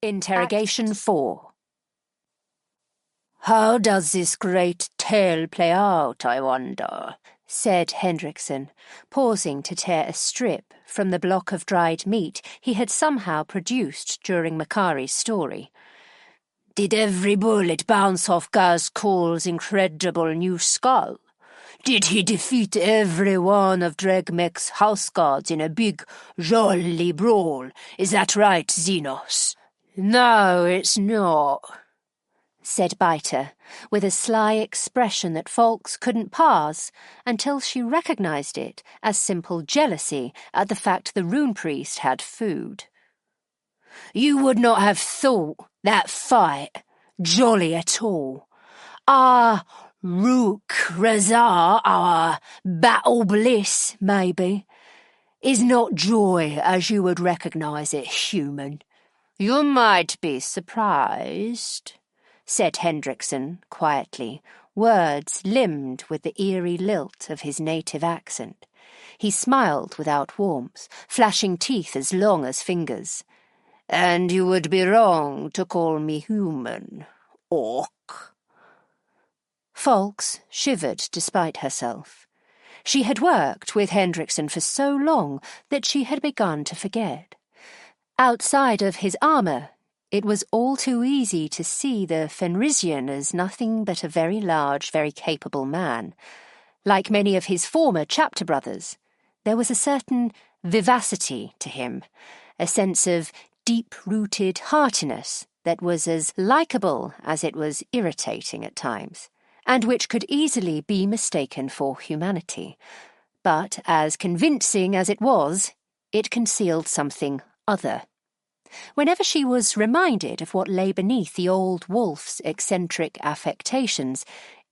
Interrogation 4. "How does this great tale play out, I wonder?" said Hendrickson, pausing to tear a strip from the block of dried meat he had somehow produced during Makari's story. "Did every bullet bounce off Gaz Cole's incredible new skull? Did he defeat every one of Dregmek's house guards in a big, jolly brawl? Is that right, Xenos?" "No, it's not," said Biter, with a sly expression that Fawkes couldn't parse until she recognised it as simple jealousy at the fact the rune priest had food. "You would not have thought that fight jolly at all. Our Rook Razar, our battle bliss, maybe, is not joy as you would recognise it human." "You might be surprised," said Hendrickson quietly, words limned with the eerie lilt of his native accent. He smiled without warmth, flashing teeth as long as fingers. "And you would be wrong to call me human, orc." Fawkes shivered despite herself. She had worked with Hendrickson for so long that she had begun to forget. Outside of his armour, it was all too easy to see the Fenrisian as nothing but a very large, very capable man. Like many of his former chapter brothers, there was a certain vivacity to him, a sense of deep-rooted heartiness that was as likeable as it was irritating at times, and which could easily be mistaken for humanity. But as convincing as it was, it concealed something other. Whenever she was reminded of what lay beneath the old wolf's eccentric affectations,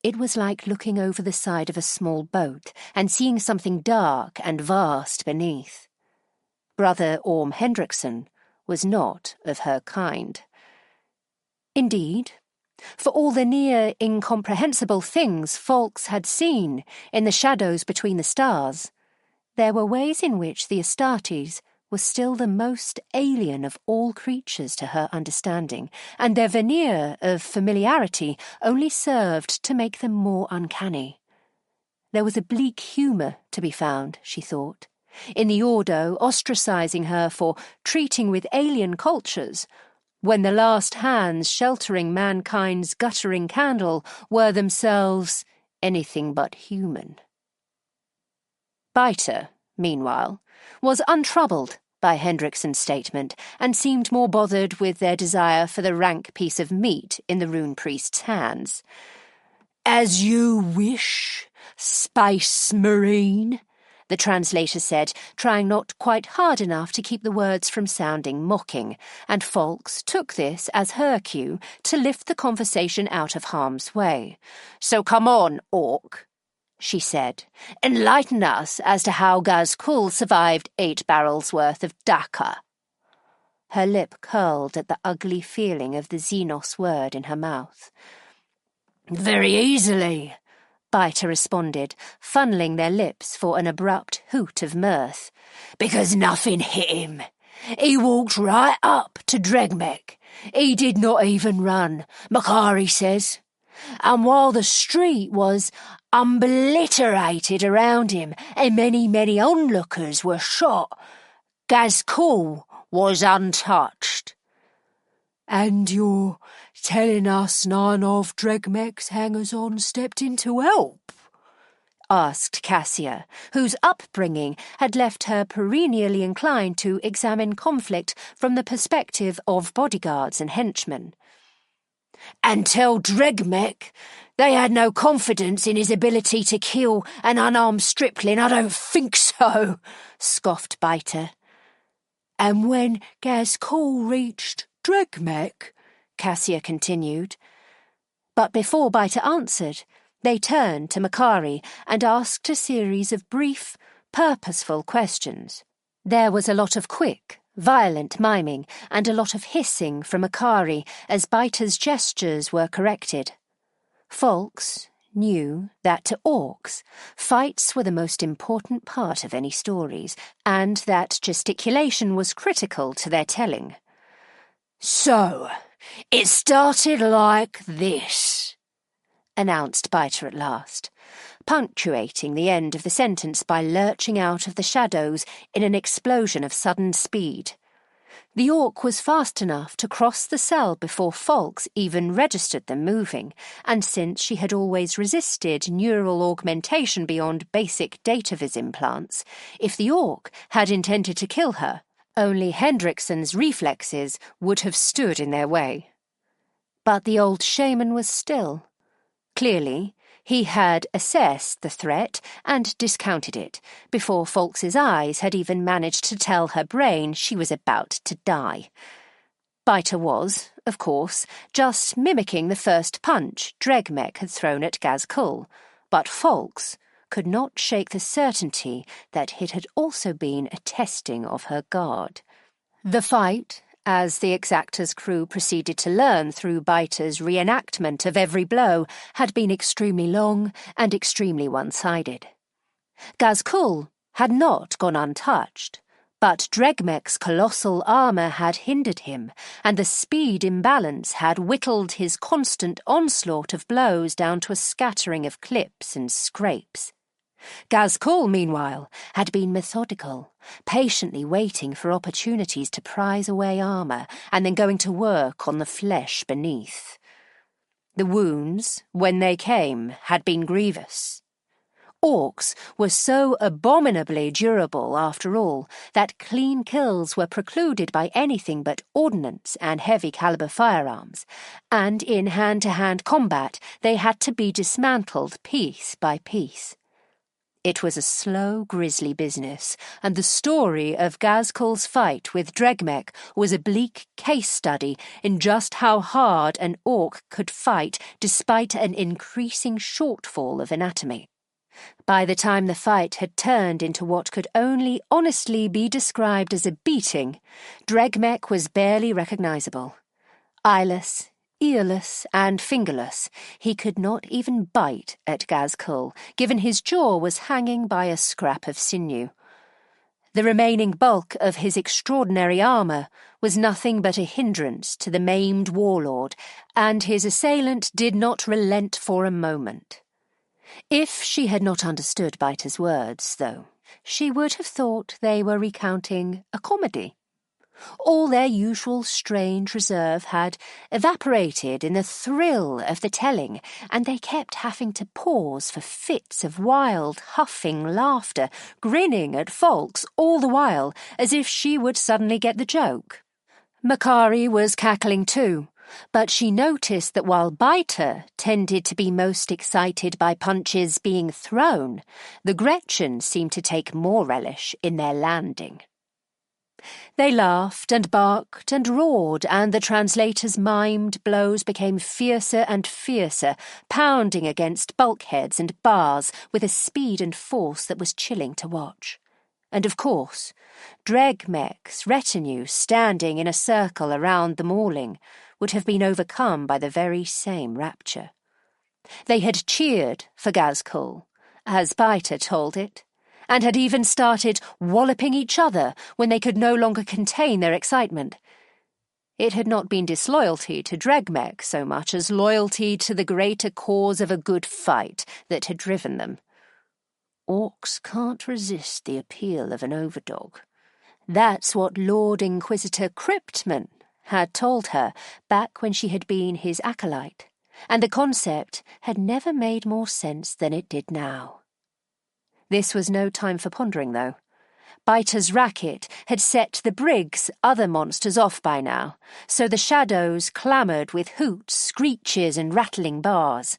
it was like looking over the side of a small boat and seeing something dark and vast beneath. Brother Orm Hendrickson was not of her kind. Indeed, for all the near incomprehensible things Fawkes had seen in the shadows between the stars, there were ways in which the Astartes was still the most alien of all creatures to her understanding, and their veneer of familiarity only served to make them more uncanny. There was a bleak humour to be found, she thought, in the Ordo ostracising her for treating with alien cultures, when the last hands sheltering mankind's guttering candle were themselves anything but human. Biter, meanwhile, was untroubled by Hendrickson's statement and seemed more bothered with their desire for the rank piece of meat in the rune priest's hands. "As you wish, Space Marine," the translator said, trying not quite hard enough to keep the words from sounding mocking, and Fawkes took this as her cue to lift the conversation out of harm's way. "So come on, orc," she said. "Enlighten us as to how Gaz Kul survived 8 barrels worth of Daka." Her lip curled at the ugly feeling of the Xenos word in her mouth. "Very easily," Biter responded, funneling their lips for an abrupt hoot of mirth. "Because nothing hit him. He walked right up to Dregmek. He did not even run, Makari says. And while the street was obliterated around him and many, many onlookers were shot, Gaz Kul was untouched." "And you're telling us none of Dregmek's hangers-on stepped in to help?" asked Cassia, whose upbringing had left her perennially inclined to examine conflict from the perspective of bodyguards and henchmen. "And tell Dregmek they had no confidence in his ability to kill an unarmed stripling? I don't think so," scoffed Biter. "And when Gaz Kul reached Dregmek," Cassia continued. But before Biter answered, they turned to Makari and asked a series of brief, purposeful questions. There was a lot of quick, violent miming and a lot of hissing from Makari as Biter's gestures were corrected. Fawkes knew that to orcs, fights were the most important part of any stories, and that gesticulation was critical to their telling. "So, it started like this," announced Biter at last, punctuating the end of the sentence by lurching out of the shadows in an explosion of sudden speed. The orc was fast enough to cross the cell before Fawkes even registered them moving, and since she had always resisted neural augmentation beyond basic datavis implants, if the orc had intended to kill her, only Hendrickson's reflexes would have stood in their way. But the old shaman was still. Clearly, he had assessed the threat and discounted it before Fawkes's eyes had even managed to tell her brain she was about to die. Biter was, of course, just mimicking the first punch Dregmek had thrown at Gazkul, but Fawkes could not shake the certainty that it had also been a testing of her guard. The fight, as the Exactor's crew proceeded to learn through Biter's reenactment of every blow, had been extremely long and extremely one-sided. Gazkul had not gone untouched, but Dregmek's colossal armour had hindered him, and the speed imbalance had whittled his constant onslaught of blows down to a scattering of clips and scrapes. Gazkul, meanwhile, had been methodical, patiently waiting for opportunities to prize away armour and then going to work on the flesh beneath. The wounds, when they came, had been grievous. Orcs were so abominably durable, after all, that clean kills were precluded by anything but ordnance and heavy-caliber firearms, and in hand-to-hand combat they had to be dismantled piece by piece. It was a slow, grisly business, and the story of Gazkul's fight with Dregmek was a bleak case study in just how hard an orc could fight despite an increasing shortfall of anatomy. By the time the fight had turned into what could only honestly be described as a beating, Dregmek was barely recognisable. Eyeless, earless and fingerless, he could not even bite at Gazkul, given his jaw was hanging by a scrap of sinew. The remaining bulk of his extraordinary armour was nothing but a hindrance to the maimed warlord, and his assailant did not relent for a moment. If she had not understood Biter's words, though, she would have thought they were recounting a comedy. All their usual strange reserve had evaporated in the thrill of the telling, and they kept having to pause for fits of wild, huffing laughter, grinning at Fawkes all the while, as if she would suddenly get the joke. Makari was cackling too, but she noticed that while Biter tended to be most excited by punches being thrown, the Gretchen seemed to take more relish in their landing. They laughed and barked and roared, and the translator's mimed blows became fiercer and fiercer, pounding against bulkheads and bars with a speed and force that was chilling to watch. And of course, Dregmek's retinue standing in a circle around the mauling would have been overcome by the very same rapture. They had cheered for Gazkul, as Biter told it, and had even started walloping each other when they could no longer contain their excitement. It had not been disloyalty to Dregmek so much as loyalty to the greater cause of a good fight that had driven them. Orcs can't resist the appeal of an overdog. That's what Lord Inquisitor Cryptman had told her back when she had been his acolyte, and the concept had never made more sense than it did now. This was no time for pondering, though. Biter's racket had set the Brig's other monsters off by now, so the shadows clamoured with hoots, screeches and rattling bars.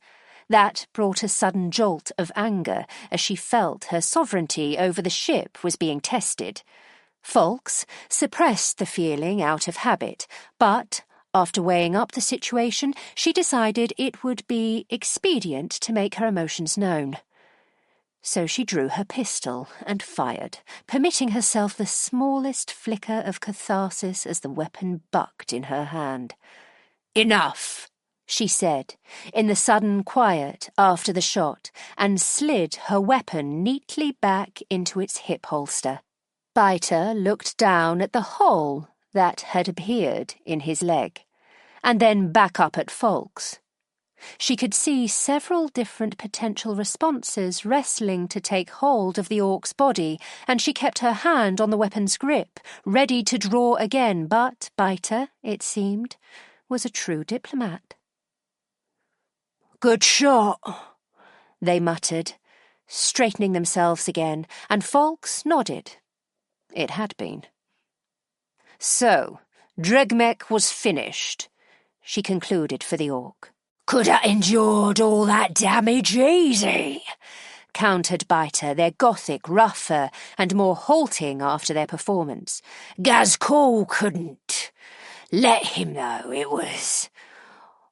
That brought a sudden jolt of anger as she felt her sovereignty over the ship was being tested. Fawkes suppressed the feeling out of habit, but after weighing up the situation, she decided it would be expedient to make her emotions known. So she drew her pistol and fired, permitting herself the smallest flicker of catharsis as the weapon bucked in her hand. "Enough!" she said, in the sudden quiet after the shot, and slid her weapon neatly back into its hip holster. Biter looked down at the hole that had appeared in his leg, and then back up at Folks. She could see several different potential responses wrestling to take hold of the orc's body, and she kept her hand on the weapon's grip, ready to draw again, but Biter, it seemed, was a true diplomat. "Good shot," they muttered, straightening themselves again, and Folks nodded. It had been. "So, Dregmek was finished," she concluded for the orc. "Could ha' endured all that damage easy," countered Biter, their Gothic rougher and more halting after their performance. "Gazcool couldn't. Let him know it was...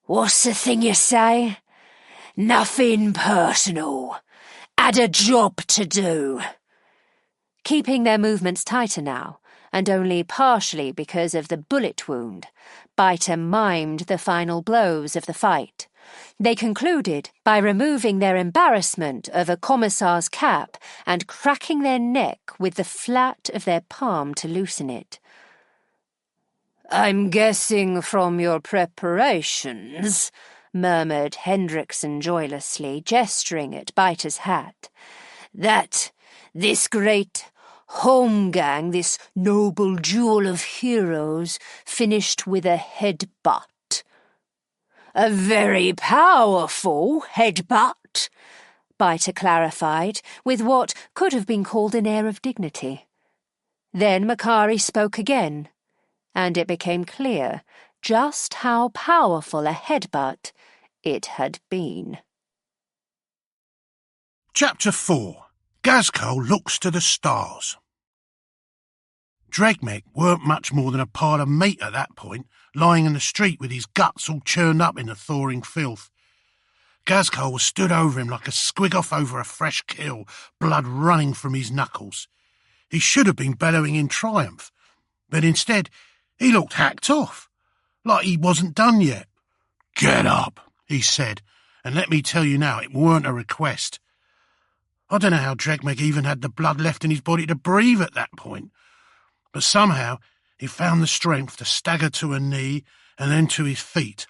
What's the thing you say? Nothing personal. Had a job to do." Keeping their movements tighter now, and only partially because of the bullet wound, Biter mimed the final blows of the fight. They concluded by removing their embarrassment of a commissar's cap and cracking their neck with the flat of their palm to loosen it. "I'm guessing from your preparations," murmured Hendrickson joylessly, gesturing at Biter's hat, "that this great Holmgang, this noble jewel of heroes, finished with a headbutt." "A very powerful headbutt," Biter clarified, with what could have been called an air of dignity. Then Makari spoke again, and it became clear just how powerful a headbutt it had been. Chapter 4. Gazco looks to the stars. Dregmek weren't much more than a pile of meat at that point, lying in the street with his guts all churned up in the thawing filth. Gazco was stood over him like a squig off over a fresh kill, blood running from his knuckles. He should have been bellowing in triumph, but instead he looked hacked off, like he wasn't done yet. "Get up," he said, and let me tell you now, it weren't a request. I don't know how Dregmek even had the blood left in his body to breathe at that point, but somehow he found the strength to stagger to a knee and then to his feet.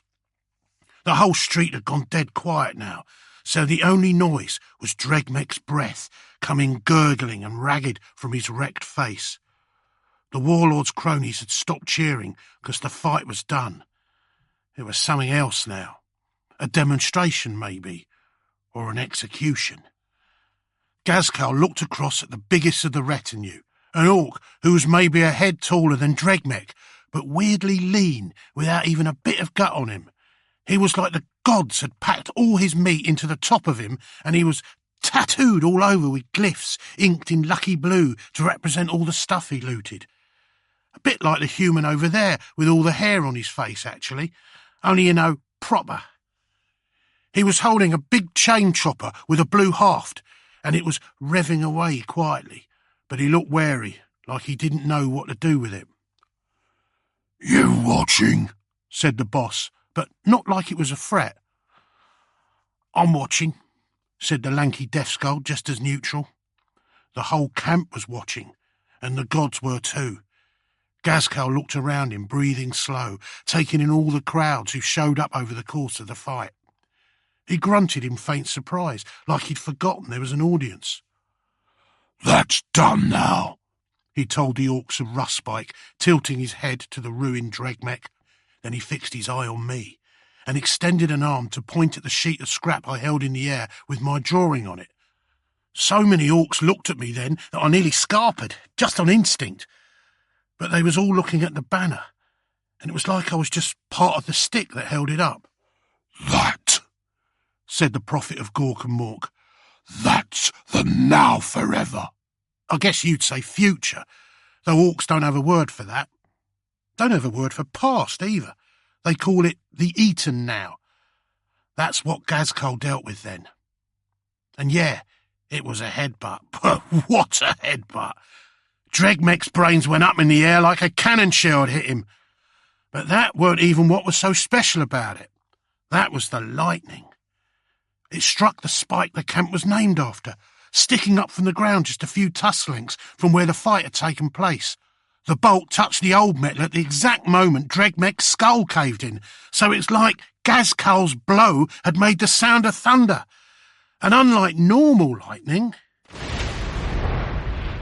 The whole street had gone dead quiet now, so the only noise was Dregmek's breath coming gurgling and ragged from his wrecked face. The warlord's cronies had stopped cheering because the fight was done. It was something else now. A demonstration, maybe, or an execution. Gazcal looked across at the biggest of the retinue, an orc who was maybe a head taller than Dregmek, but weirdly lean without even a bit of gut on him. He was like the gods had packed all his meat into the top of him, and he was tattooed all over with glyphs inked in lucky blue to represent all the stuff he looted. A bit like the human over there with all the hair on his face, actually, only, you know, proper. He was holding a big chain chopper with a blue haft, and it was revving away quietly, but he looked wary, like he didn't know what to do with it. "You watching?" said the boss, but not like it was a threat. "I'm watching," said the lanky death skull, just as neutral. The whole camp was watching, and the gods were too. Gazcal looked around him, breathing slow, taking in all the crowds who showed up over the course of the fight. He grunted in faint surprise, like he'd forgotten there was an audience. "That's done now," he told the orcs of Rustspike, tilting his head to the ruined Dregmek. Then he fixed his eye on me, and extended an arm to point at the sheet of scrap I held in the air with my drawing on it. So many orcs looked at me then that I nearly scarpered, just on instinct. But they was all looking at the banner, and it was like I was just part of the stick that held it up. "That," said the prophet of Gork and Mork, "that's the now forever." I guess you'd say future, though orcs don't have a word for that. Don't have a word for past either. They call it the eaten now. That's what Gazcal dealt with then. And yeah, it was a headbutt. What a headbutt! Dregmek's brains went up in the air like a cannon shell had hit him. But that weren't even what was so special about it. That was the lightning. It struck the spike the camp was named after, sticking up from the ground just a few tusk lengths from where the fight had taken place. The bolt touched the old metal at the exact moment Dregmek's skull caved in, so it's like Gazcal's blow had made the sound of thunder. And unlike normal lightning,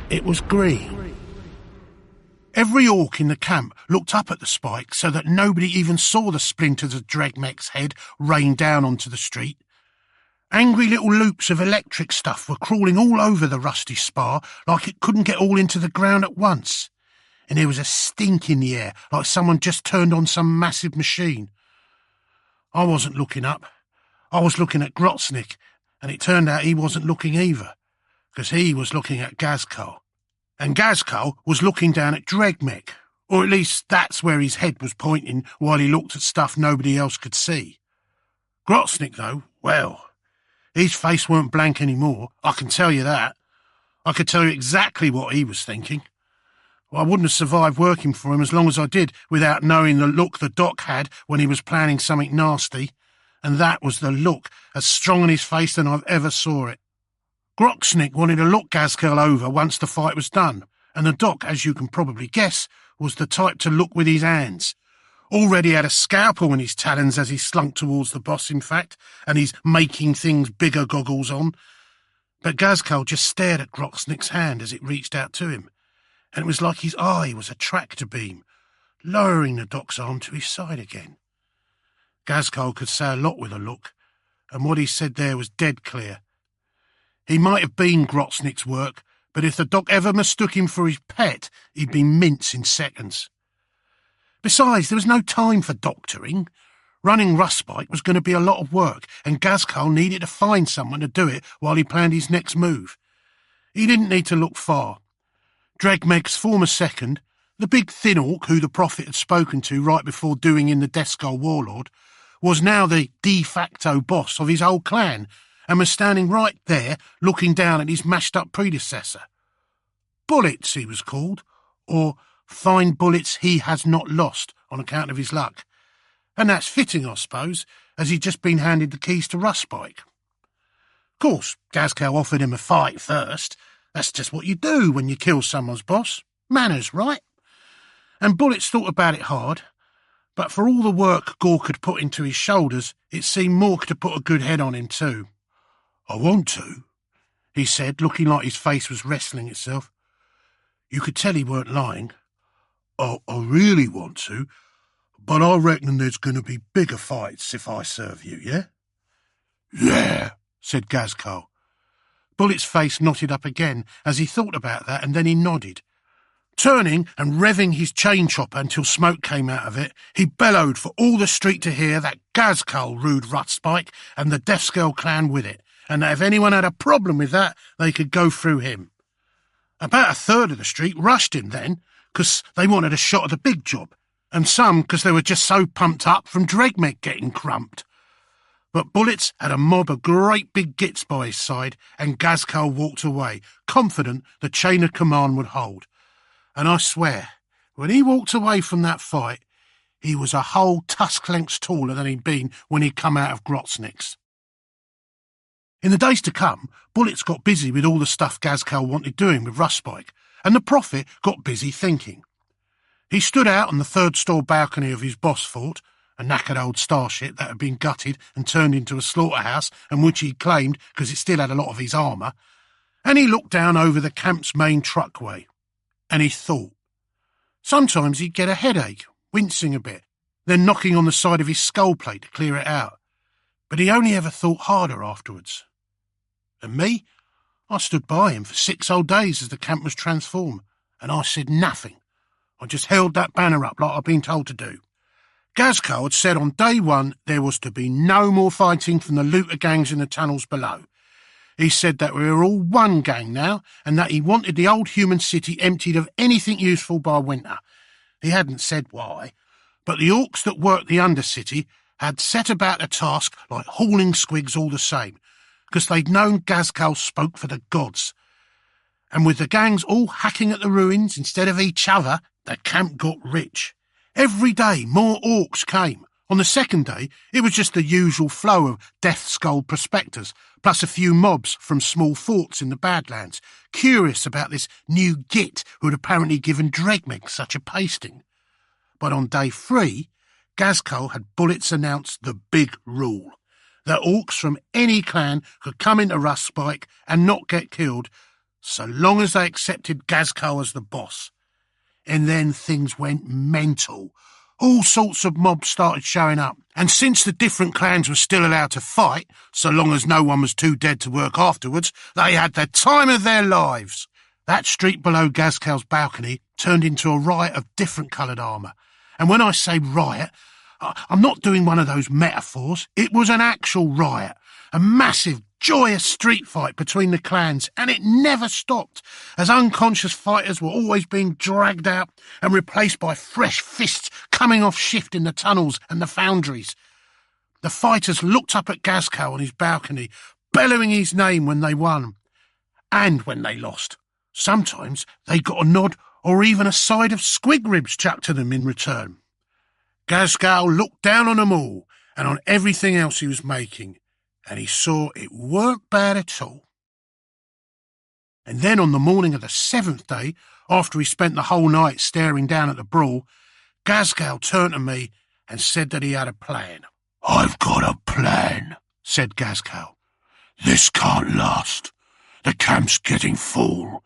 it was green. Every orc in the camp looked up at the spike so that nobody even saw the splinters of Dregmek's head rain down onto the street. Angry little loops of electric stuff were crawling all over the rusty spar like it couldn't get all into the ground at once. And there was a stink in the air like someone just turned on some massive machine. I wasn't looking up. I was looking at Grotznik, and it turned out he wasn't looking either, because he was looking at Gazcal. And Gazcal was looking down at Dregmek, or at least that's where his head was pointing while he looked at stuff nobody else could see. Grotznik, though, well, his face weren't blank anymore, I can tell you that. I could tell you exactly what he was thinking. Well, I wouldn't have survived working for him as long as I did without knowing the look the doc had when he was planning something nasty, and that was the look as strong on his face than I've ever saw it. Grotznik wanted to look Gazcal over once the fight was done, and the doc, as you can probably guess, was the type to look with his hands. Already had a scalpel in his talons as he slunk towards the boss, in fact, and his making things bigger goggles on. But Gazcal just stared at Grotznik's hand as it reached out to him, and it was like his eye was a tractor beam, lowering the doc's arm to his side again. Gazcal could say a lot with a look, and what he said there was dead clear. He might have been Grotznik's work, but if the doc ever mistook him for his pet, he'd be mince in seconds. Besides, there was no time for doctoring. Running Rustspike was going to be a lot of work, and Gazcal needed to find someone to do it while he planned his next move. He didn't need to look far. Dregmeg's former second, the big thin orc who the prophet had spoken to right before doing in the Deathskull Warlord, was now the de facto boss of his whole clan, and was standing right there looking down at his mashed-up predecessor. Bullets, he was called, or Find Bullets He Has Not Lost, on account of his luck. And that's fitting, I suppose, as he'd just been handed the keys to Rustspike. Of course, Gazcal offered him a fight first. That's just what you do when you kill someone's boss. Manners, right? And Bullets thought about it hard, but for all the work Gork had put into his shoulders, it seemed Mork to put a good head on him too. "I want to," he said, looking like his face was wrestling itself. You could tell he weren't lying. I really want to, but I reckon there's going to be bigger fights if I serve you, yeah? Yeah, said Gazcal. Bullet's face knotted up again as he thought about that, and then he nodded. Turning and revving his chain chopper until smoke came out of it, he bellowed for all the street to hear that Gazcal ruled Rustspike and the Deathskull clan with it, and that if anyone had a problem with that, they could go through him. About a third of the street rushed him then, because they wanted a shot of the big job, and some because they were just so pumped up from Dregmek getting crumped. But Bullets had a mob of great big gits by his side, and Gazcal walked away, confident the chain of command would hold. And I swear, when he walked away from that fight, he was a whole tusk lengths taller than he'd been when he'd come out of Grotznik's. In the days to come, Bullets got busy with all the stuff Gazcal wanted doing with Rustspike, and the prophet got busy thinking. He stood out on the third-store balcony of his boss fort, a knackered old starship that had been gutted and turned into a slaughterhouse, and which he claimed because it still had a lot of his armour, and he looked down over the camp's main truckway, and he thought. Sometimes he'd get a headache, wincing a bit, then knocking on the side of his skull plate to clear it out, but he only ever thought harder afterwards. And me? I stood by him for 6 whole days as the camp was transformed, and I said nothing. I just held that banner up like I'd been told to do. Gazcal had said on day one there was to be no more fighting from the looter gangs in the tunnels below. He said that we were all one gang now, and that he wanted the old human city emptied of anything useful by winter. He hadn't said why, but the orcs that worked the Undercity had set about the task like hauling squigs all the same, because they'd known Gazcal spoke for the gods. And with the gangs all hacking at the ruins instead of each other, the camp got rich. Every day more orcs came, On the second day, it was just the usual flow of death-skull prospectors, plus a few mobs from small forts in the Badlands, curious about this new git who had apparently given Dregmeg such a pasting. But on day 3, Gazcole had bullets announced the big rule, that orcs from any clan could come into Rustspike and not get killed, so long as they accepted Gazcole as the boss. And then things went mental. All sorts of mobs started showing up, and since the different clans were still allowed to fight, so long as no one was too dead to work afterwards, they had the time of their lives. That street below Gazcole's balcony turned into a riot of different coloured armour. And when I say riot, I'm not doing one of those metaphors. It was an actual riot, a massive, joyous street fight between the clans, and it never stopped, as unconscious fighters were always being dragged out and replaced by fresh fists coming off shift in the tunnels and the foundries. The fighters looked up at Gazcole on his balcony, bellowing his name when they won, and when they lost. Sometimes they got a nod or even a side of squig ribs chucked to them in return. Gazcole looked down on them all and on everything else he was making, and he saw it weren't bad at all. And then on the morning of the 7th day, after he spent the whole night staring down at the brawl, Gazcole turned to me and said that he had a plan. "I've got a plan," said Gazcole. "This can't last. The camp's getting full.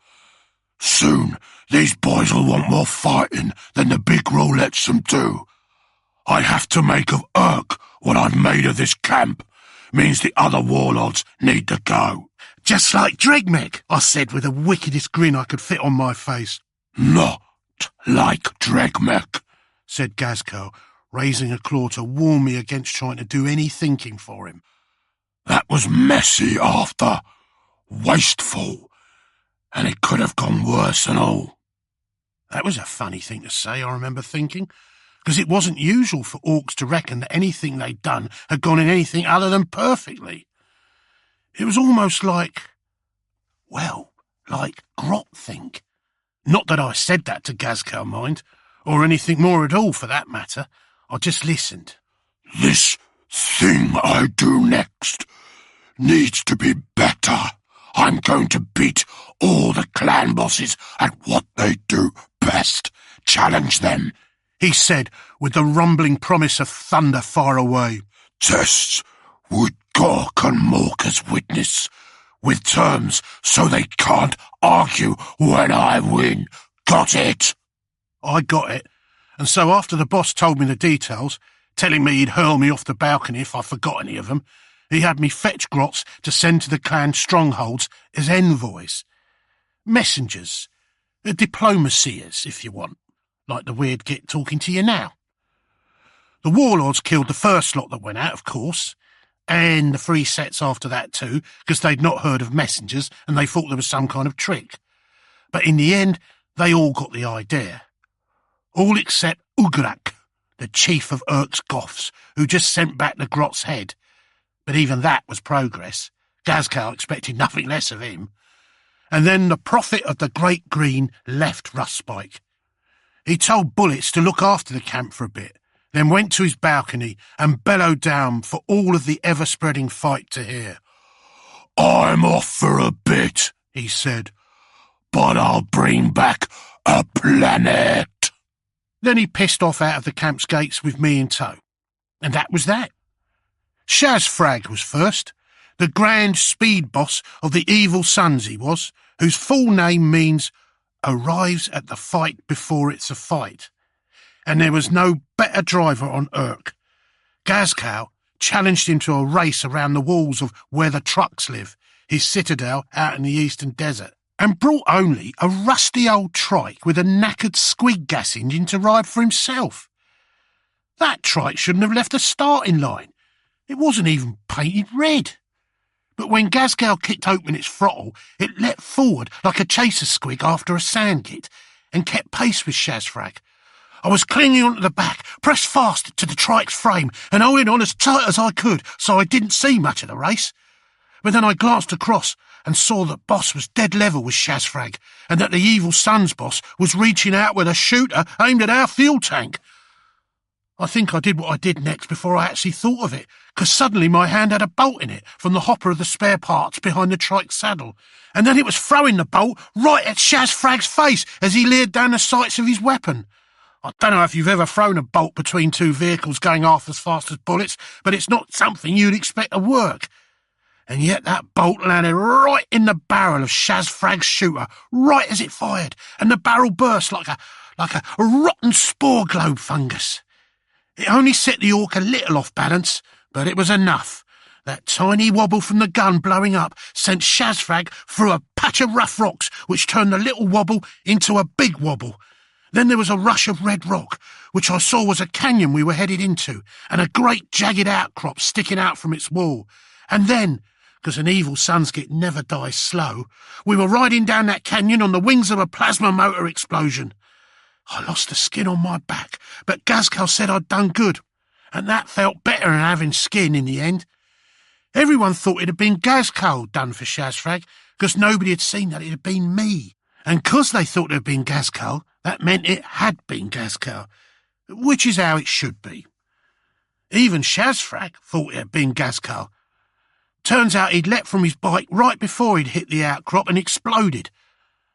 Soon these boys will want more fighting than the big rule lets them do. I have to make of Urk what I've made of this camp. Means the other warlords need to go." "Just like Dregmeg," I said with the wickedest grin I could fit on my face. "Not like Dregmeg," said Gazcole, raising a claw to warn me against trying to do any thinking for him. "That was messy after, wasteful, and it could have gone worse and all." That was a funny thing to say, I remember thinking, because it wasn't usual for orcs to reckon that anything they'd done had gone in anything other than perfectly. It was almost like groupthink. Not that I said that to Gazcole, mind, or anything more at all for that matter. I just listened. "This thing I do next needs to be better. I'm going to beat all the clan bosses at what they do best. Challenge them," he said, with the rumbling promise of thunder far away. "Tests with Gork and Mork as witness, with terms so they can't argue when I win. Got it?" I got it, and so after the boss told me the details, telling me he'd hurl me off the balcony if I forgot any of them, he had me fetch grots to send to the clan strongholds as envoys. Messengers, diplomaciers, if you want, like the weird git talking to you now. The warlords killed the first lot that went out, of course, and the 3 sets after that too, because they'd not heard of messengers and they thought there was some kind of trick. But in the end, they all got the idea. All except Ugrak, the chief of Urk's Goths, who just sent back the grot's head. But even that was progress. Gazcole expected nothing less of him. And then the prophet of the Great Green left Rustspike. He told Bullets to look after the camp for a bit, then went to his balcony and bellowed down for all of the ever-spreading fight to hear. "I'm off for a bit," he said, "but I'll bring back a planet." Then he pissed off out of the camp's gates with me in tow. And that was that. Shazfrag was first, the grand speed boss of the Evil Sons he was, whose full name means arrives at the fight before it's a fight. And there was no better driver on Urk. Gazcole challenged him to a race around the walls of where the trucks live, his citadel out in the eastern desert, and brought only a rusty old trike with a knackered squig gas engine to ride for himself. That trike shouldn't have left the starting line. It wasn't even painted red. But when Gazcole kicked open its throttle, it leapt forward like a chaser squig after a sand git and kept pace with Shazfrag. I was clinging onto the back, pressed fast to the trike's frame and holding on as tight as I could so I didn't see much of the race. But then I glanced across and saw that Boss was dead level with Shazfrag and that the Evil Sons boss was reaching out with a shooter aimed at our fuel tank. I think I did what I did next before I actually thought of it, 'cause suddenly my hand had a bolt in it from the hopper of the spare parts behind the trike saddle, and then it was throwing the bolt right at Shazfrag's face as he leered down the sights of his weapon. I don't know if you've ever thrown a bolt between two vehicles going half as fast as bullets, but it's not something you'd expect to work. And yet that bolt landed right in the barrel of Shazfrag's shooter, right as it fired, and the barrel burst like a rotten spore globe fungus. It only set the orc a little off balance, but it was enough. That tiny wobble from the gun blowing up sent Shazfrag through a patch of rough rocks, which turned the little wobble into a big wobble. Then there was a rush of red rock, which I saw was a canyon we were headed into, and a great jagged outcrop sticking out from its wall. And then, 'cause an evil sunskit never dies slow, we were riding down that canyon on the wings of a plasma motor explosion. I lost the skin on my back, but Gazcal said I'd done good, and that felt better than having skin in the end. Everyone thought it had been Gazcal done for Shazfrag, 'cause nobody had seen that it had been me. And 'cause they thought it had been Gazcal, that meant it had been Gazcal, which is how it should be. Even Shazfrag thought it had been Gazcal. Turns out he'd leapt from his bike right before he'd hit the outcrop and exploded.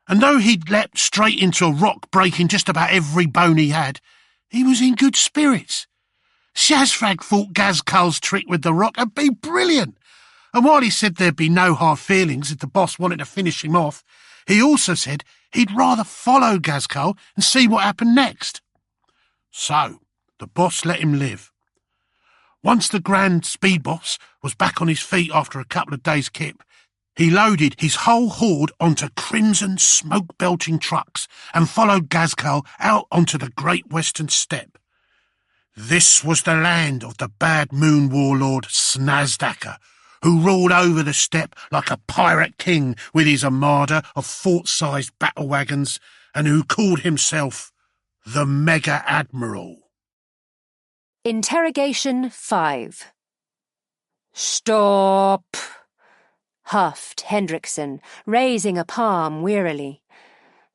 And though he'd leapt straight into a rock, breaking just about every bone he had, he was in good spirits. Shazfrag thought Gazcal's trick with the rock had been brilliant, and while he said there'd be no hard feelings if the boss wanted to finish him off, he also said he'd rather follow Gazcal and see what happened next. So, the boss let him live. Once the Grand Speed Boss was back on his feet after a couple of days' kip, he loaded his whole horde onto crimson smoke-belching trucks and followed Gazcal out onto the Great Western Steppe. This was the land of the bad moon warlord Snazdaka, who ruled over the steppe like a pirate king with his armada of fort-sized battle wagons, and who called himself the Mega Admiral. Interrogation 5. Stop, huffed Hendrickson, raising a palm wearily.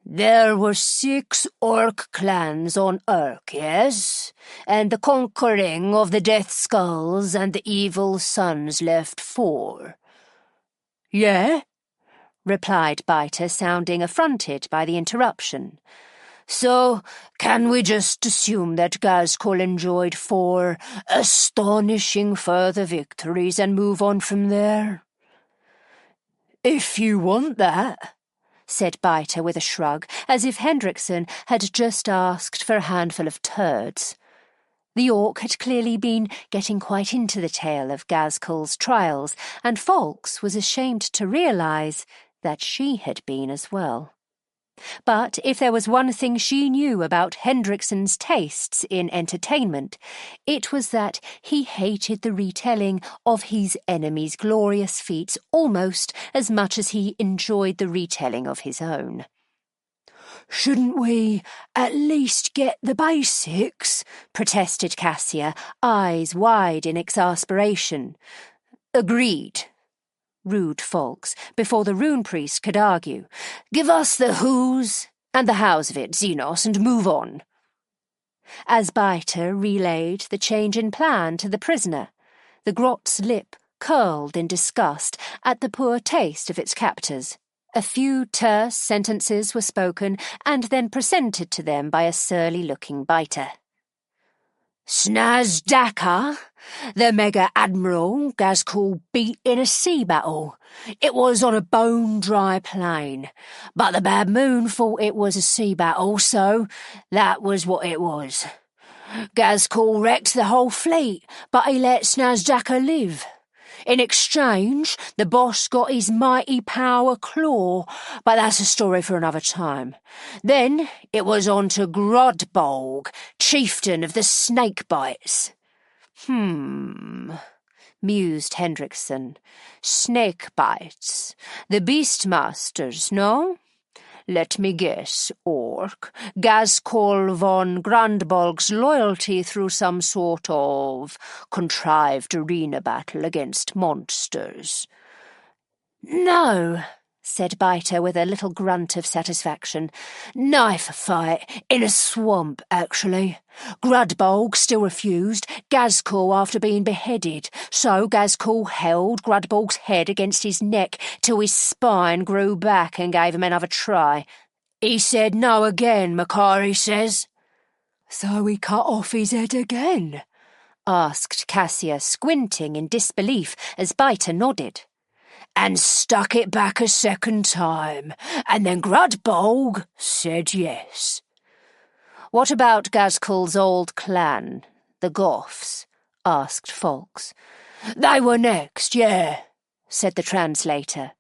There were 6 orc clans on Urk, yes? And the conquering of the Death Skulls and the Evil Sons left 4. Yeah? Replied Biter, sounding affronted by the interruption. So, can we just assume that Gazcal enjoyed 4 astonishing further victories and move on from there? If you want that, said Biter with a shrug, as if Hendrickson had just asked for a handful of turds. The orc had clearly been getting quite into the tale of Gazcal's trials, and Fawkes was ashamed to realise that she had been as well. But if there was one thing she knew about Hendrickson's tastes in entertainment, it was that he hated the retelling of his enemy's glorious feats almost as much as he enjoyed the retelling of his own. "Shouldn't we at least get the basics?" protested Cassia, eyes wide in exasperation. "Agreed," rued Fawkes, before the rune priest could argue. "Give us the who's and the how's of it, Xenos, and move on." As Biter relayed the change in plan to the prisoner, the grot's lip curled in disgust at the poor taste of its captors. A few terse sentences were spoken and then presented to them by a surly-looking Biter. Snazdaka, the Mega Admiral, Gazcal beat in a sea battle. It was on a bone-dry plain, but the Bad Moon thought it was a sea battle, so that was what it was. Gazcal wrecked the whole fleet, but he let Snazdaka live. In exchange, the boss got his mighty power claw, but that's a story for another time. Then it was on to Grodbolg, chieftain of the Snakebites. Mused Hendrickson. Snakebites. The Beastmasters, no? Let me guess, Orc. Gazcal von Grandbolg's loyalty through some sort of contrived arena battle against monsters. No, said Biter with a little grunt of satisfaction. "Knife fight in a swamp, actually. Grudbolg still refused, Gazcool after being beheaded, so Gazcool held Grudbolg's head against his neck till his spine grew back and gave him another try. He said no again, Macari says." "So he cut off his head again?" asked Cassia, squinting in disbelief as Biter nodded. "And stuck it back a second time, and then Grudbolg said yes." "What about Gazcool's old clan, the Goths?" asked Fawkes. "They were next, yeah," said the translator.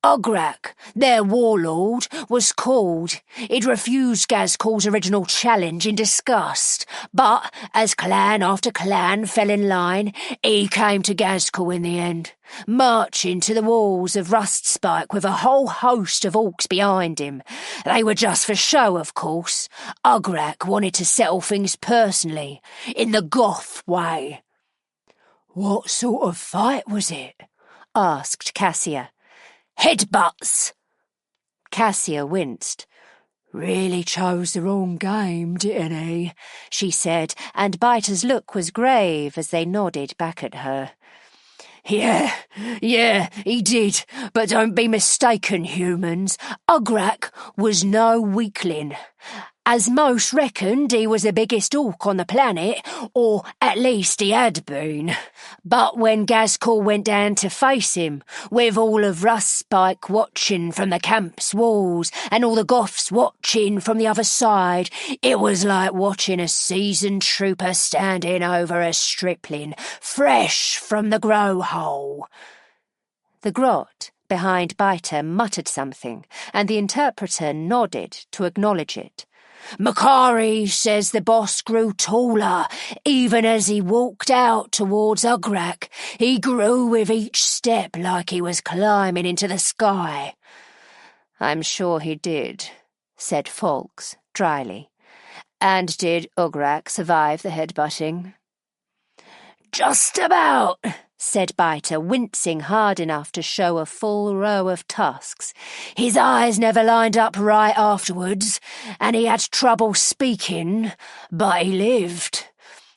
Ograk, their warlord, was called. He'd refused Gazcool's original challenge in disgust, but as clan after clan fell in line, he came to Gazcool in the end, marching to the walls of Rustspike with a whole host of orcs behind him. They were just for show, of course. Ograk wanted to settle things personally, in the Goth way. "What sort of fight was it?" asked Cassia. "Headbutts." Cassia winced. "Really chose the wrong game, didn't he?" she said, and Biter's look was grave as they nodded back at her. Yeah, he did, but don't be mistaken, humans. Ograk was no weakling. As most reckoned, he was the biggest orc on the planet, or at least he had been. But when Gazcool went down to face him, with all of Rustspike watching from the camp's walls and all the Goths watching from the other side, it was like watching a seasoned trooper standing over a stripling, fresh from the grow hole. The grot behind Biter muttered something, and the interpreter nodded to acknowledge it. "Macari says the boss grew taller, even as he walked out towards Ograk. He grew with each step like he was climbing into the sky." "I'm sure he did," said Fawkes dryly. "And did Ograk survive the headbutting?" "Just about," said Biter, wincing hard enough to show a full row of tusks. "His eyes never lined up right afterwards, and he had trouble speaking, but he lived.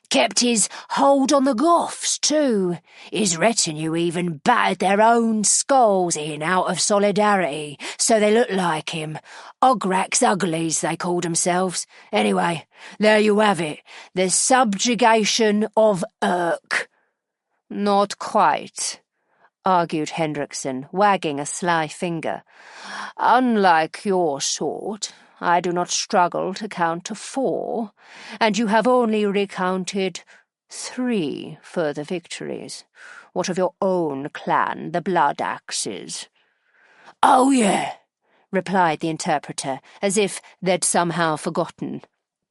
Kept his hold on the Goths, too. His retinue even battered their own skulls in out of solidarity, so they looked like him. Ograk's uglies, they called themselves. Anyway, there you have it. The subjugation of Urk." "Not quite," argued Hendrickson, wagging a sly finger. "Unlike your sort, I do not struggle to count to 4, and you have only recounted 3 further victories. What of your own clan, the Blood Axes?" "Oh, yeah," replied the interpreter, as if they'd somehow forgotten.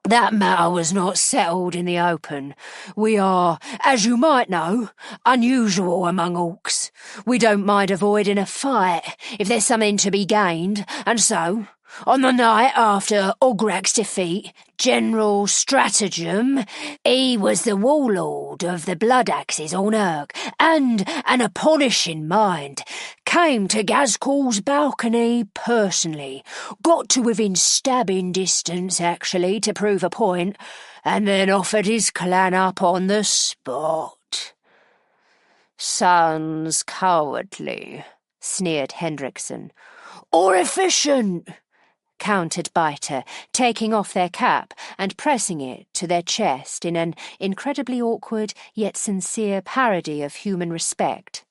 "That matter was not settled in the open. We are, as you might know, unusual among orcs. We don't mind avoiding a fight if there's something to be gained, and so, on the night after Ograk's defeat, General Stratagem, he was the warlord of the Blood Axes on Urk, and an astonishing mind, came to Gazcool's balcony personally, got to within stabbing distance, actually, to prove a point, and then offered his clan up on the spot." "Sounds cowardly," sneered Hendrickson. "Or efficient," countered Biter, taking off their cap and pressing it to their chest in an incredibly awkward yet sincere parody of human respect.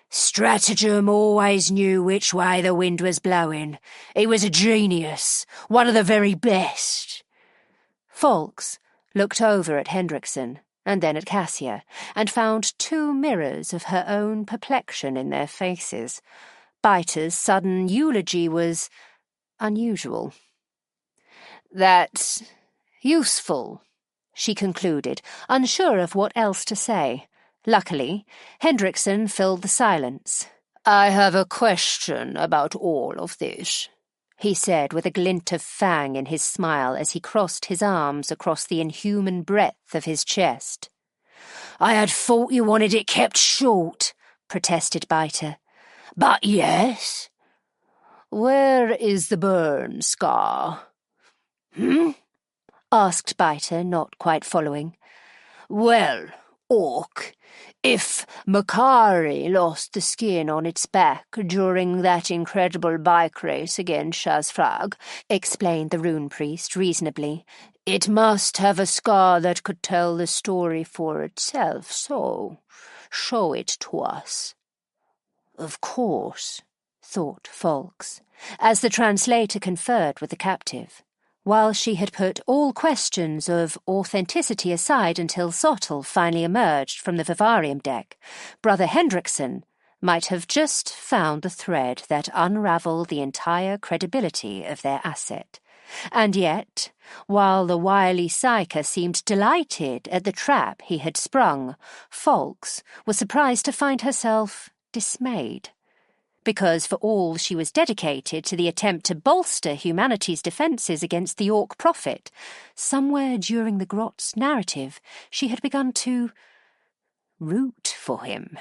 "Stratagem always knew which way the wind was blowing. He was a genius, one of the very best." Fawkes looked over at Hendrickson and then at Cassia, and found 2 mirrors of her own perplexion in their faces. Biter's sudden eulogy was unusual. "That's useful," she concluded, unsure of what else to say. Luckily, Hendrickson filled the silence. "I have a question about all of this," he said with a glint of fang in his smile as he crossed his arms across the inhuman breadth of his chest. "I had thought you wanted it kept short," protested Biter. "But yes." Where is the burn scar? Asked Biter, not quite following. Well, Orc, if Makari lost the skin on its back during that incredible bike race against Shazfrag, explained the rune priest reasonably, it must have a scar that could tell the story for itself, so show it to us. Of course, thought Folks, as the translator conferred with the captive. While she had put all questions of authenticity aside until Zottel finally emerged from the vivarium deck, Brother Hendrickson might have just found the thread that unravelled the entire credibility of their asset. And yet, while the wily psyker seemed delighted at the trap he had sprung, Folks was surprised to find herself dismayed. Because for all she was dedicated to the attempt to bolster humanity's defences against the Orc prophet, somewhere during the Grot's narrative she had begun to root for him.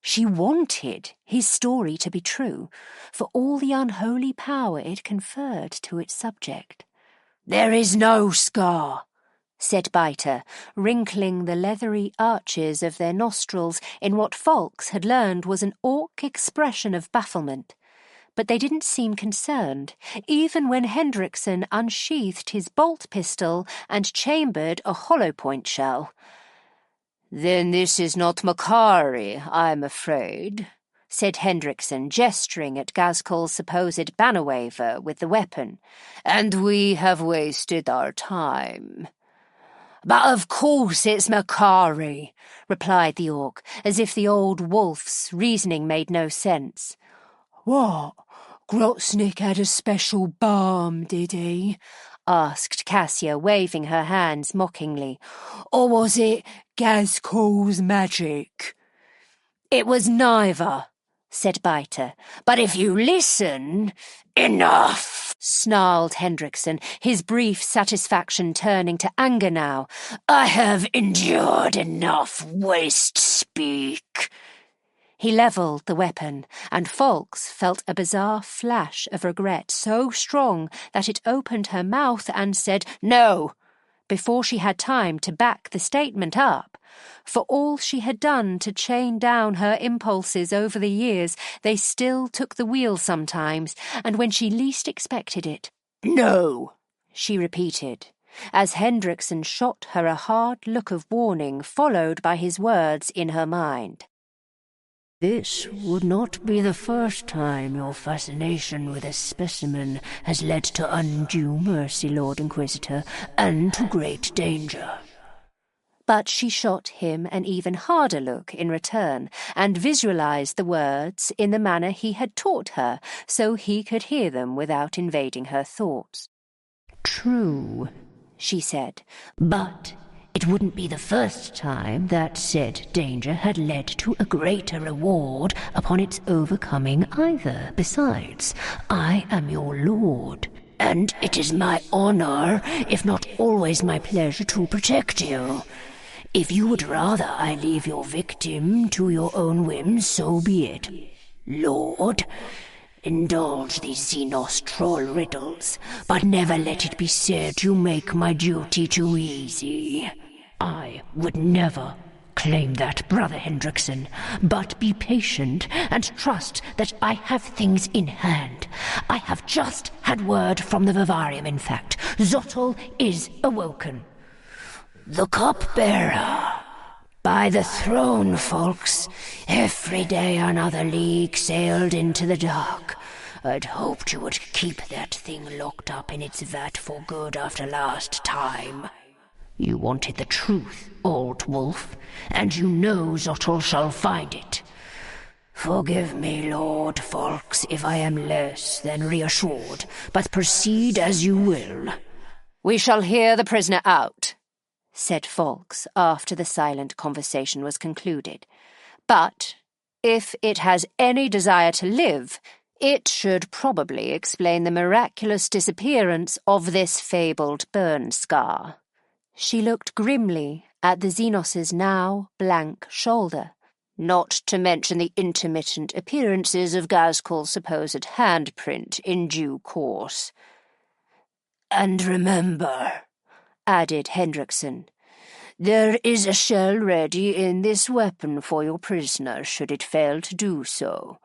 She wanted his story to be true, for all the unholy power it conferred to its subject. "There is no scar," said Biter, wrinkling the leathery arches of their nostrils in what Folks had learned was an Orc expression of bafflement. But they didn't seem concerned, even when Hendrickson unsheathed his bolt pistol and chambered a hollow-point shell. "Then this is not Makari, I'm afraid," said Hendrickson, gesturing at Gazcol's supposed banner-waver with the weapon, "and we have wasted our time." "But of course it's Makari," replied the Orc, as if the old wolf's reasoning made no sense. "What? Grotsnick had a special balm, did he?" asked Cassia, waving her hands mockingly. "Or was it Gazcol's magic?" "It was neither," said Biter. "But if you listen—" "Enough!" snarled Hendrickson, his brief satisfaction turning to anger now. "I have endured enough waste speak." He levelled the weapon, and Folks felt a bizarre flash of regret so strong that it opened her mouth and said "No," before she had time to back the statement up. For all she had done to chain down her impulses over the years, they still took the wheel sometimes, and when she least expected it. "No," she repeated, as Hendrickson shot her a hard look of warning followed by his words in her mind. "This would not be the first time your fascination with a specimen has led to undue mercy, Lord Inquisitor, and to great danger." But she shot him an even harder look in return, and visualized the words in the manner he had taught her, so he could hear them without invading her thoughts. "True," she said, "but it wouldn't be the first time that said danger had led to a greater reward upon its overcoming either. Besides, I am your lord, and it is my honor, if not always my pleasure, to protect you. If you would rather I leave your victim to your own whims, so be it. Lord, indulge these Xenos troll riddles, but never let it be said you make my duty too easy. I would never claim that, Brother Hendrickson, but be patient and trust that I have things in hand. I have just had word from the vivarium, in fact. Zottel is awoken. The cupbearer. By the throne, folks. Every day another league sailed into the dark. I'd hoped you would keep that thing locked up in its vat for good after last time. You wanted the truth, old wolf, and you know Zottel shall find it. Forgive me, Lord Folks, if I am less than reassured, but proceed as you will. We shall hear the prisoner out, said Folks after the silent conversation was concluded. But if it has any desire to live, it should probably explain the miraculous disappearance of this fabled burn scar. She looked grimly at the Xenos's now blank shoulder. not to mention the intermittent appearances of Gazcal's supposed handprint in due course. And remember, added Hendrickson, there is a shell ready in this weapon for your prisoner should it fail to do so.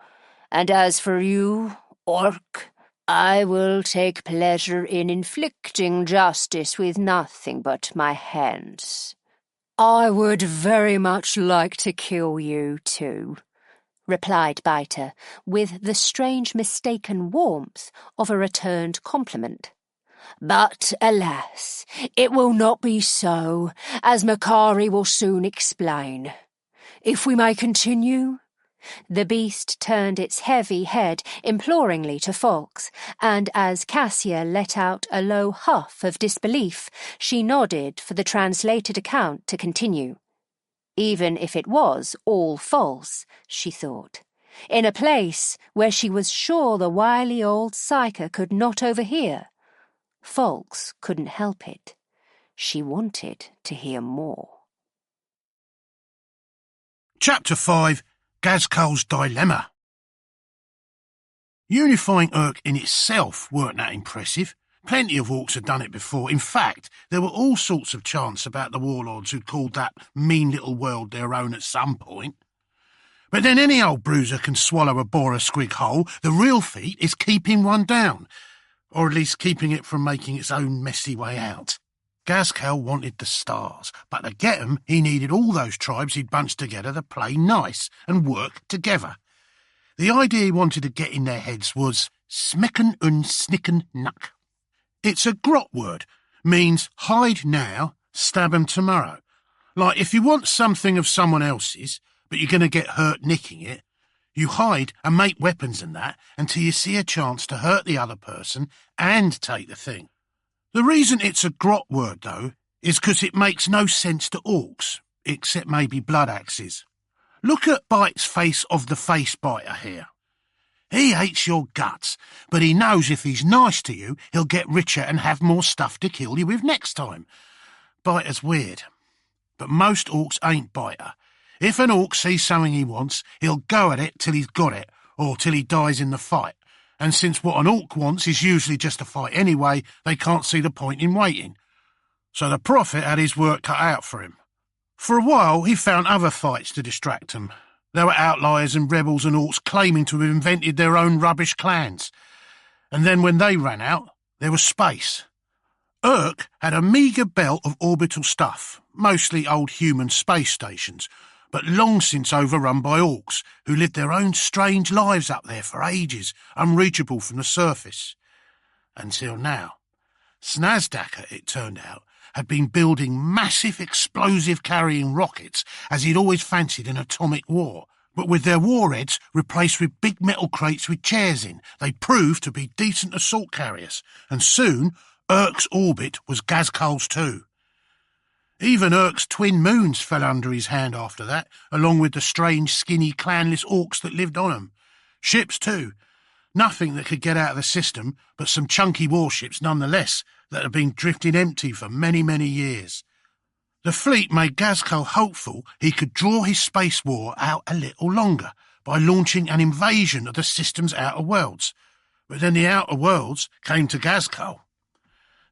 And as for you, Orc, I will take pleasure in inflicting justice with nothing but my hands. I would very much like to kill you too, replied Biter, with the strange mistaken warmth of a returned compliment. But, alas, it will not be so, as Makari will soon explain. If we may continue? The beast turned its heavy head imploringly to Fawkes, and as Cassia let out a low huff of disbelief, she nodded for the translated account to continue. Even if it was all false, she thought, in a place where she was sure the wily old psyker could not overhear. Fawkes couldn't help it. She wanted to hear more. Chapter 5, Gazcal's Dilemma. Unifying Urk in itself weren't that impressive. Plenty of orcs had done it before. In fact, there were all sorts of chants about the warlords who called that mean little world their own at some point. But then any old bruiser can swallow a boar a squig whole. The real feat is keeping one down, or at least keeping it from making its own messy way out. Gazcal wanted the stars, but to get 'em he needed all those tribes he'd bunched together to play nice and work together. The idea he wanted to get in their heads was smecken und snicken nuck. It's a grot word, means hide now, stab 'em tomorrow. Like if you want something of someone else's, but you're going to get hurt nicking it, you hide and make weapons and that until you see a chance to hurt the other person and take the thing. The reason it's a grot word, though, is because it makes no sense to orcs, except maybe blood axes. Look at Bite's face of the face biter here. He hates your guts, but he knows if he's nice to you, he'll get richer and have more stuff to kill you with next time. Biter's weird, but most orcs ain't Biter. If an orc sees something he wants, he'll go at it till he's got it, or till he dies in the fight. And since what an orc wants is usually just a fight anyway, they can't see the point in waiting. So the prophet had his work cut out for him. For a while, he found other fights to distract him. There were outliers and rebels and orcs claiming to have invented their own rubbish clans. And then when they ran out, there was space. Urk had a meagre belt of orbital stuff, mostly old human space stations, but long since overrun by orcs, who lived their own strange lives up there for ages, unreachable from the surface. Until now. Snazdaka, it turned out, had been building massive explosive-carrying rockets as he'd always fancied an atomic war, but with their warheads replaced with big metal crates with chairs in, they proved to be decent assault carriers, and soon Urk's orbit was Gazcal's too. Even Urk's twin moons fell under his hand after that, along with the strange, skinny, clanless orcs that lived on them. Ships, too. Nothing that could get out of the system, but some chunky warships nonetheless that had been drifting empty for many, many years. The fleet made Gazcal hopeful he could draw his space war out a little longer by launching an invasion of the system's outer worlds. But then the outer worlds came to Gazcal.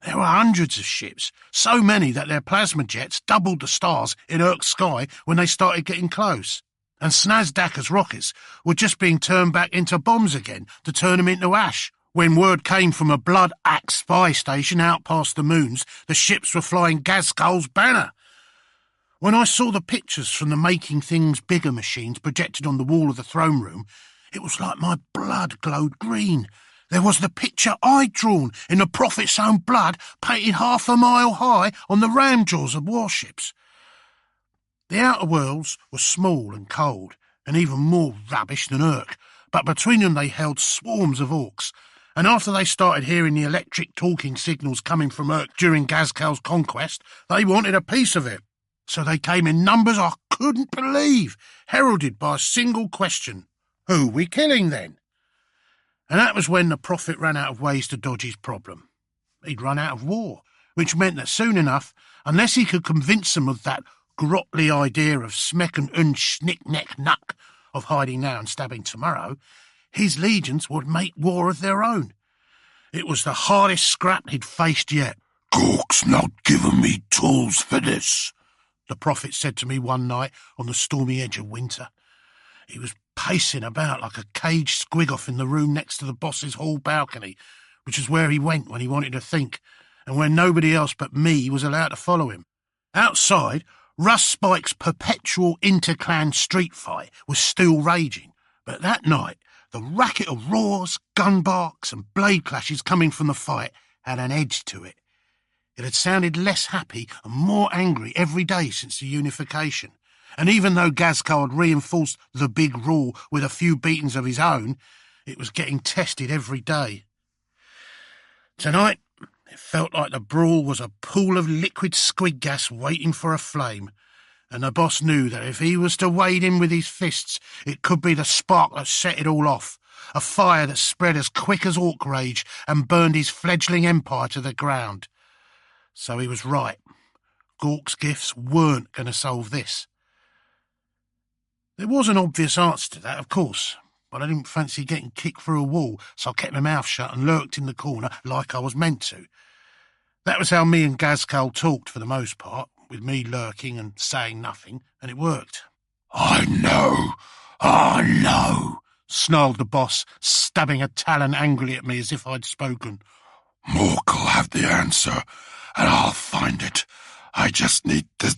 There were hundreds of ships, so many that their plasma jets doubled the stars in Urk's sky when they started getting close. And Snazdaka's rockets were just being turned back into bombs again to turn them into ash. When word came from a blood axe spy station out past the moons, the ships were flying Gazcal's banner. When I saw the pictures from the Making Things Bigger machines projected on the wall of the throne room, it was like my blood glowed green. There was the picture I'd drawn in the prophet's own blood, painted 1/2 mile high on the ram jaws of warships. The outer worlds were small and cold, and even more rubbish than Urk, but between them they held swarms of orcs, and after they started hearing the electric talking signals coming from Urk during Gazcal's conquest, they wanted a piece of it. So they came in numbers I couldn't believe, heralded by a single question. Who we killing then? And that was when the prophet ran out of ways to dodge his problem. He'd run out of war, which meant that soon enough, unless he could convince them of that grotly idea of smecken und schnick neck nuck, of hiding now and stabbing tomorrow, his legions would make war of their own. It was the hardest scrap he'd faced yet. "Gork's not given me tools for this," the prophet said to me one night on the stormy edge of winter. He was pacing about like a caged squig-off in the room next to the boss's hall balcony, which is where he went when he wanted to think, and where nobody else but me was allowed to follow him. Outside, Russ Spike's perpetual inter-clan street fight was still raging, but that night the racket of roars, gun barks and blade clashes coming from the fight had an edge to it. It had sounded less happy and more angry every day since the unification, and even though Gazco had reinforced the big rule with a few beatings of his own, it was getting tested every day. Tonight, it felt like the brawl was a pool of liquid squid gas waiting for a flame, and the boss knew that if he was to wade in with his fists, it could be the spark that set it all off, a fire that spread as quick as orc rage and burned his fledgling empire to the ground. So he was right. Gork's gifts weren't going to solve this. There was an obvious answer to that, of course, but I didn't fancy getting kicked through a wall, so I kept my mouth shut and lurked in the corner like I was meant to. That was how me and Gazcal talked for the most part, with me lurking and saying nothing, and it worked. I know, snarled the boss, stabbing a talon angrily at me as if I'd spoken. Mork'll have the answer, and I'll find it. I just need to...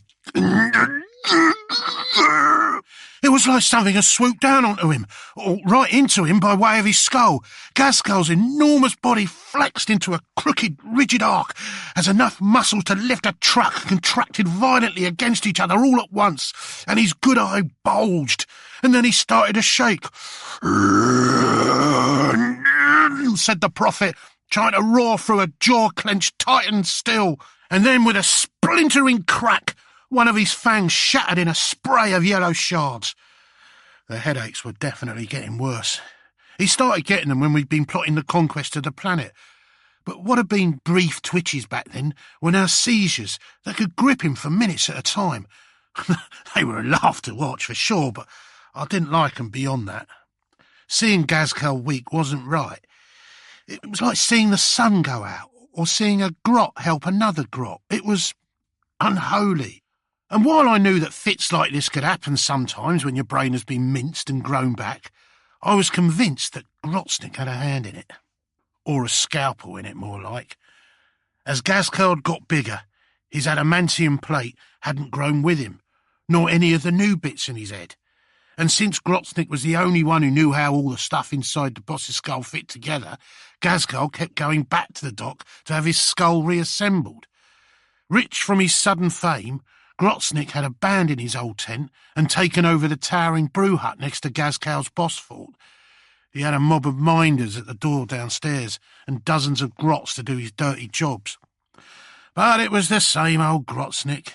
It was like something had swooped down onto him, or right into him by way of his skull. Gazcal's enormous body flexed into a crooked, rigid arc, as enough muscles to lift a truck contracted violently against each other all at once, and his good eye bulged, and then he started to shake. Said the prophet, trying to roar through a jaw clenched tight and still, and then with a splintering crack, one of his fangs shattered in a spray of yellow shards. The headaches were definitely getting worse. He started getting them when we'd been plotting the conquest of the planet. But what had been brief twitches back then were now seizures that could grip him for minutes at a time. They were a laugh to watch, for sure, but I didn't like them beyond that. Seeing Gazcal weak wasn't right. It was like seeing the sun go out, or seeing a grot help another grot. It was unholy. And while I knew that fits like this could happen sometimes when your brain has been minced and grown back, I was convinced that Grotsnick had a hand in it. Or a scalpel in it, more like. As Gazcal got bigger, his adamantium plate hadn't grown with him, nor any of the new bits in his head. And since Grotsnick was the only one who knew how all the stuff inside the boss's skull fit together, Gazcal kept going back to the dock to have his skull reassembled. Rich from his sudden fame, Grotsnick had abandoned his old tent and taken over the towering brew hut next to Gazcal's boss fort. He had a mob of minders at the door downstairs and dozens of grots to do his dirty jobs. But it was the same old Grotsnick.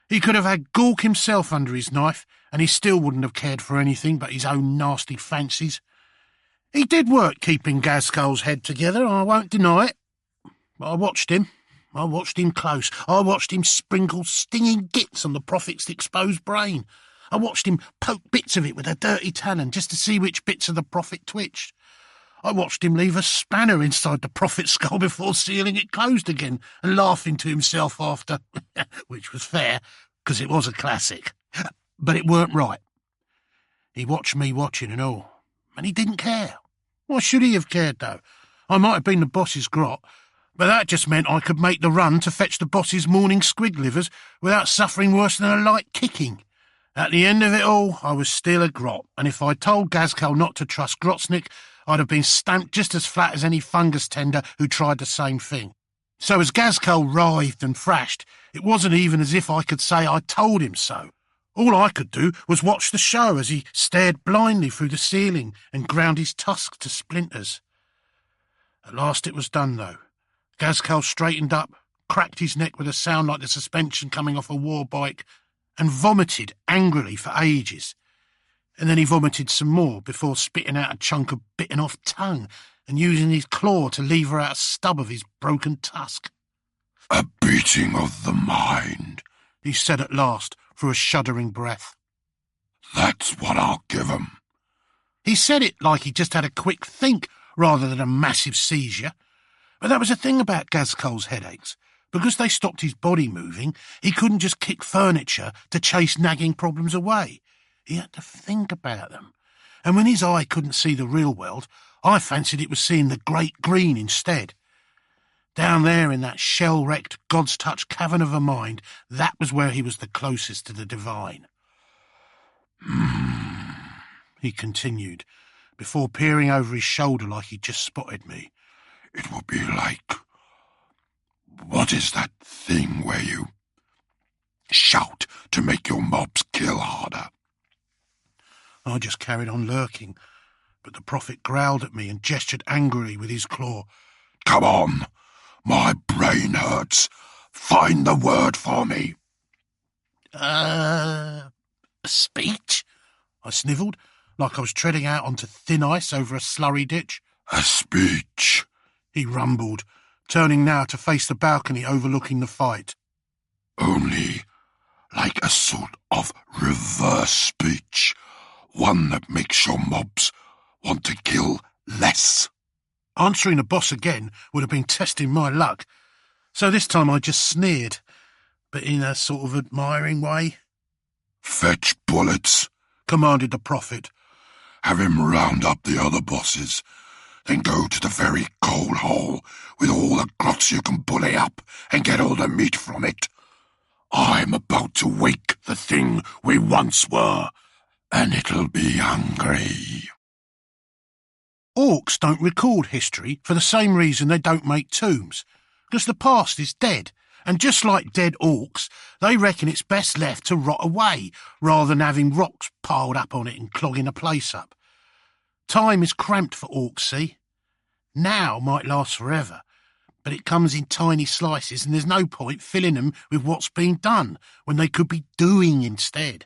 He could have had Gork himself under his knife, and he still wouldn't have cared for anything but his own nasty fancies. He did work keeping Gazcal's head together, I won't deny it. But I watched him close. I watched him sprinkle stinging gits on the prophet's exposed brain. I watched him poke bits of it with a dirty talon just to see which bits of the prophet twitched. I watched him leave a spanner inside the prophet's skull before sealing it closed again and laughing to himself after, which was fair, because it was a classic. But it weren't right. He watched me watching and all, and he didn't care. Why should he have cared, though? I might have been the boss's grot, but that just meant I could make the run to fetch the boss's morning squig livers without suffering worse than a light kicking. At the end of it all, I was still a grot, and if I'd told Gazcal not to trust Grotsnick, I'd have been stamped just as flat as any fungus tender who tried the same thing. So as Gazcal writhed and thrashed, it wasn't even as if I could say I told him so. All I could do was watch the show as he stared blindly through the ceiling and ground his tusk to splinters. At last it was done, though. Gazcal straightened up, cracked his neck with a sound like the suspension coming off a war bike, and vomited angrily for ages. And then he vomited some more before spitting out a chunk of bitten-off tongue and using his claw to lever out a stub of his broken tusk. "A beating of the mind," he said at last, through a shuddering breath. That's what I'll give 'em. He said it like he just had a quick think rather than a massive seizure. But that was the thing about Gaz Cole's headaches. Because they stopped his body moving, he couldn't just kick furniture to chase nagging problems away. He had to think about them. And when his eye couldn't see the real world, I fancied it was seeing the great green instead. Down there in that shell-wrecked, God's-touched cavern of a mind, that was where he was the closest to the divine. He continued, before peering over his shoulder like he'd just spotted me. It will be like... What is that thing where you shout to make your mobs kill harder? I just carried on lurking, but the prophet growled at me and gestured angrily with his claw. Come on, my brain hurts. Find the word for me. A speech? I snivelled, like I was treading out onto thin ice over a slurry ditch. A speech, he rumbled, turning now to face the balcony overlooking the fight. Only like a sort of reverse speech, one that makes your mobs want to kill less. Answering the boss again would have been testing my luck, so this time I just sneered, but in a sort of admiring way. Fetch bullets, commanded the prophet. Have him round up the other bosses, then go to the very coal hole with all the grots you can bully up and get all the meat from it. I'm about to wake the thing we once were, and it'll be hungry. Orcs don't record history for the same reason they don't make tombs, because the past is dead, and just like dead orcs, they reckon it's best left to rot away rather than having rocks piled up on it and clogging the place up. Time is cramped for orcs, see? Now might last forever, but it comes in tiny slices and there's no point filling them with what's being done when they could be doing instead.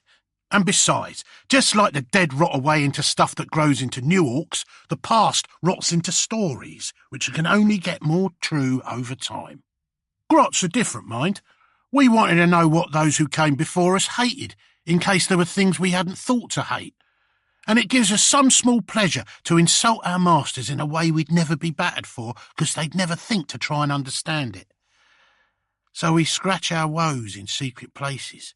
And besides, just like the dead rot away into stuff that grows into new orcs, the past rots into stories, which can only get more true over time. Grots are different, mind. We wanted to know what those who came before us hated, in case there were things we hadn't thought to hate. And it gives us some small pleasure to insult our masters in a way we'd never be battered for, because they'd never think to try and understand it. So we scratch our woes in secret places,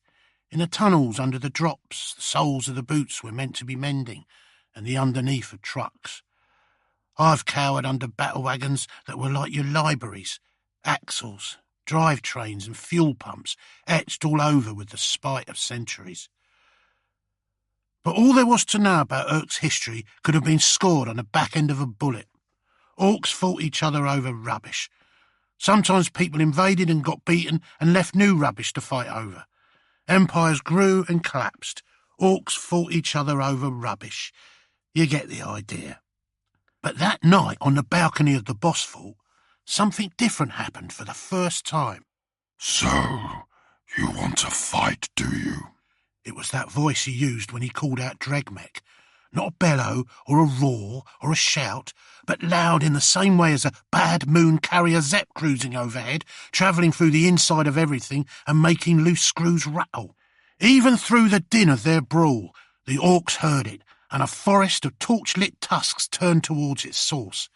in the tunnels under the drops, the soles of the boots we're meant to be mending, and the underneath of trucks. I've cowered under battle wagons that were like your libraries, axles, drivetrains and fuel pumps etched all over with the spite of centuries. But all there was to know about Orcs' history could have been scored on the back end of a bullet. Orcs fought each other over rubbish. Sometimes people invaded and got beaten and left new rubbish to fight over. Empires grew and collapsed. Orcs fought each other over rubbish. You get the idea. But that night on the balcony of the boss fort, something different happened for the first time. So, you want to fight, do you? It was that voice he used when he called out Dregmech. Not a bellow or a roar or a shout, but loud in the same way as a bad moon carrier Zepp cruising overhead, travelling through the inside of everything and making loose screws rattle. Even through the din of their brawl, the orcs heard it, and a forest of torch-lit tusks turned towards its source.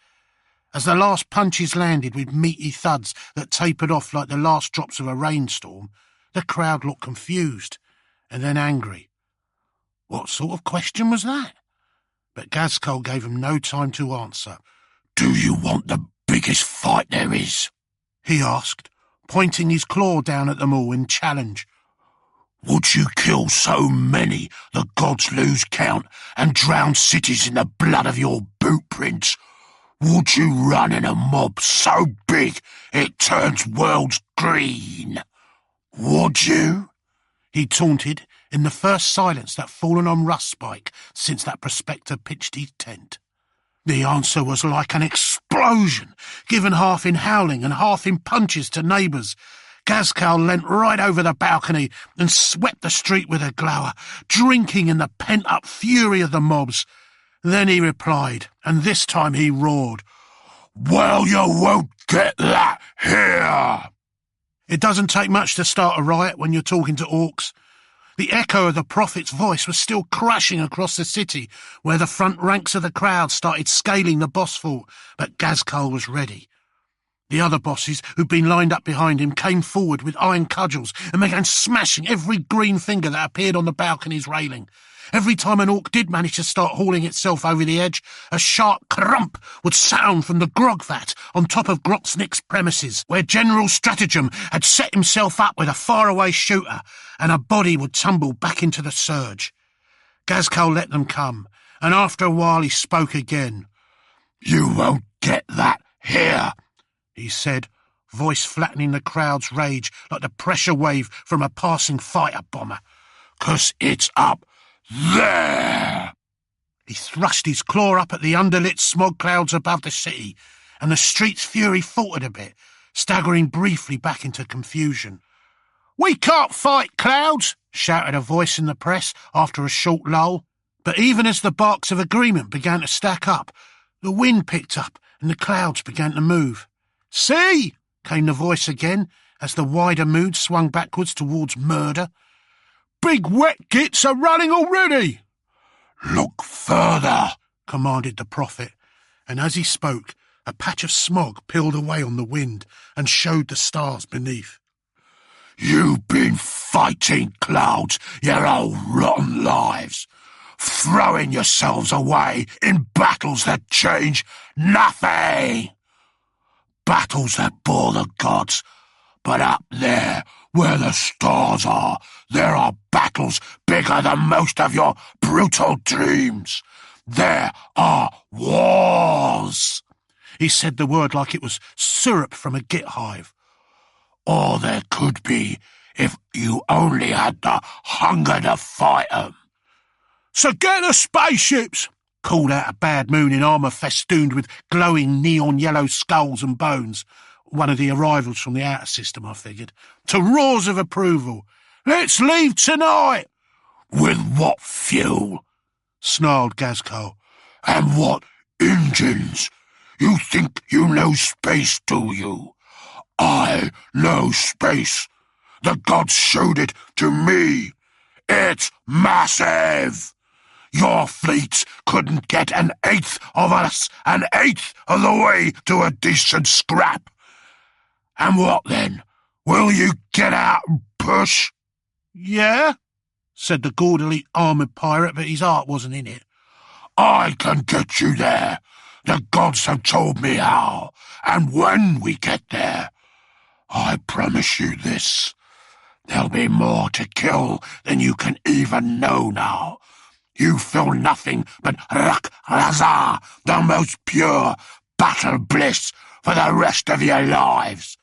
As the last punches landed with meaty thuds that tapered off like the last drops of a rainstorm, the crowd looked confused and then angry. What sort of question was that? But Gaz Cole gave him no time to answer. Do you want the biggest fight there is? He asked, pointing his claw down at them all in challenge. Would you kill so many the gods lose count and drown cities in the blood of your boot prints? Would you run in a mob so big it turns worlds green? Would you? He taunted in the first silence that fallen on Rustspike since that prospector pitched his tent. The answer was like an explosion, given half in howling and half in punches to neighbours. Gazcal leant right over the balcony and swept the street with a glower, drinking in the pent-up fury of the mobs. Then he replied, and this time he roared, "Well, you won't get that here!" It doesn't take much to start a riot when you're talking to orcs. The echo of the prophet's voice was still crashing across the city, where the front ranks of the crowd started scaling the boss fort, but Gazcole was ready. The other bosses, who'd been lined up behind him, came forward with iron cudgels and began smashing every green finger that appeared on the balcony's railing. Every time an orc did manage to start hauling itself over the edge, a sharp crump would sound from the grog vat on top of Grotznick's premises, where General Stratagem had set himself up with a faraway shooter, and a body would tumble back into the surge. Gazcole let them come, and after a while he spoke again. "You won't get that here," he said, voice flattening the crowd's rage like the pressure wave from a passing fighter bomber. "'Cause it's up there." He thrust his claw up at the underlit smog clouds above the city, and the street's fury faltered a bit, staggering briefly back into confusion. "We can't fight clouds," shouted a voice in the press after a short lull. But even as the barks of agreement began to stack up, the wind picked up and the clouds began to move. "See," came the voice again, as the wider mood swung backwards towards murder. "Big wet gits are running already." "Look further," commanded the prophet, and as he spoke, a patch of smog peeled away on the wind and showed the stars beneath. "You've been fighting clouds your whole rotten lives, throwing yourselves away in battles that change nothing. Battles that bore the gods, but up there, where the stars are, there are battles bigger than most of your brutal dreams. There are wars." He said the word like it was syrup from a git hive. "Or there could be, if you only had the hunger to fight 'em." "So get the spaceships," called out a Bad Moon in armour festooned with glowing neon yellow skulls and bones. One of the arrivals from the outer system, I figured. To roars of approval. "Let's leave tonight." "With what fuel?" snarled Gazcole. "And what engines? You think you know space, do you? I know space. The gods showed it to me. It's massive. Your fleets couldn't get an eighth of us, an eighth of the way to a decent scrap. And what then? Will you get out and push?" "Yeah," said the gaudily armoured pirate, but his heart wasn't in it. "I can get you there. The gods have told me how, and when we get there. I promise you this. There'll be more to kill than you can even know now. You feel nothing but Rak Raza, the most pure battle bliss for the rest of your lives.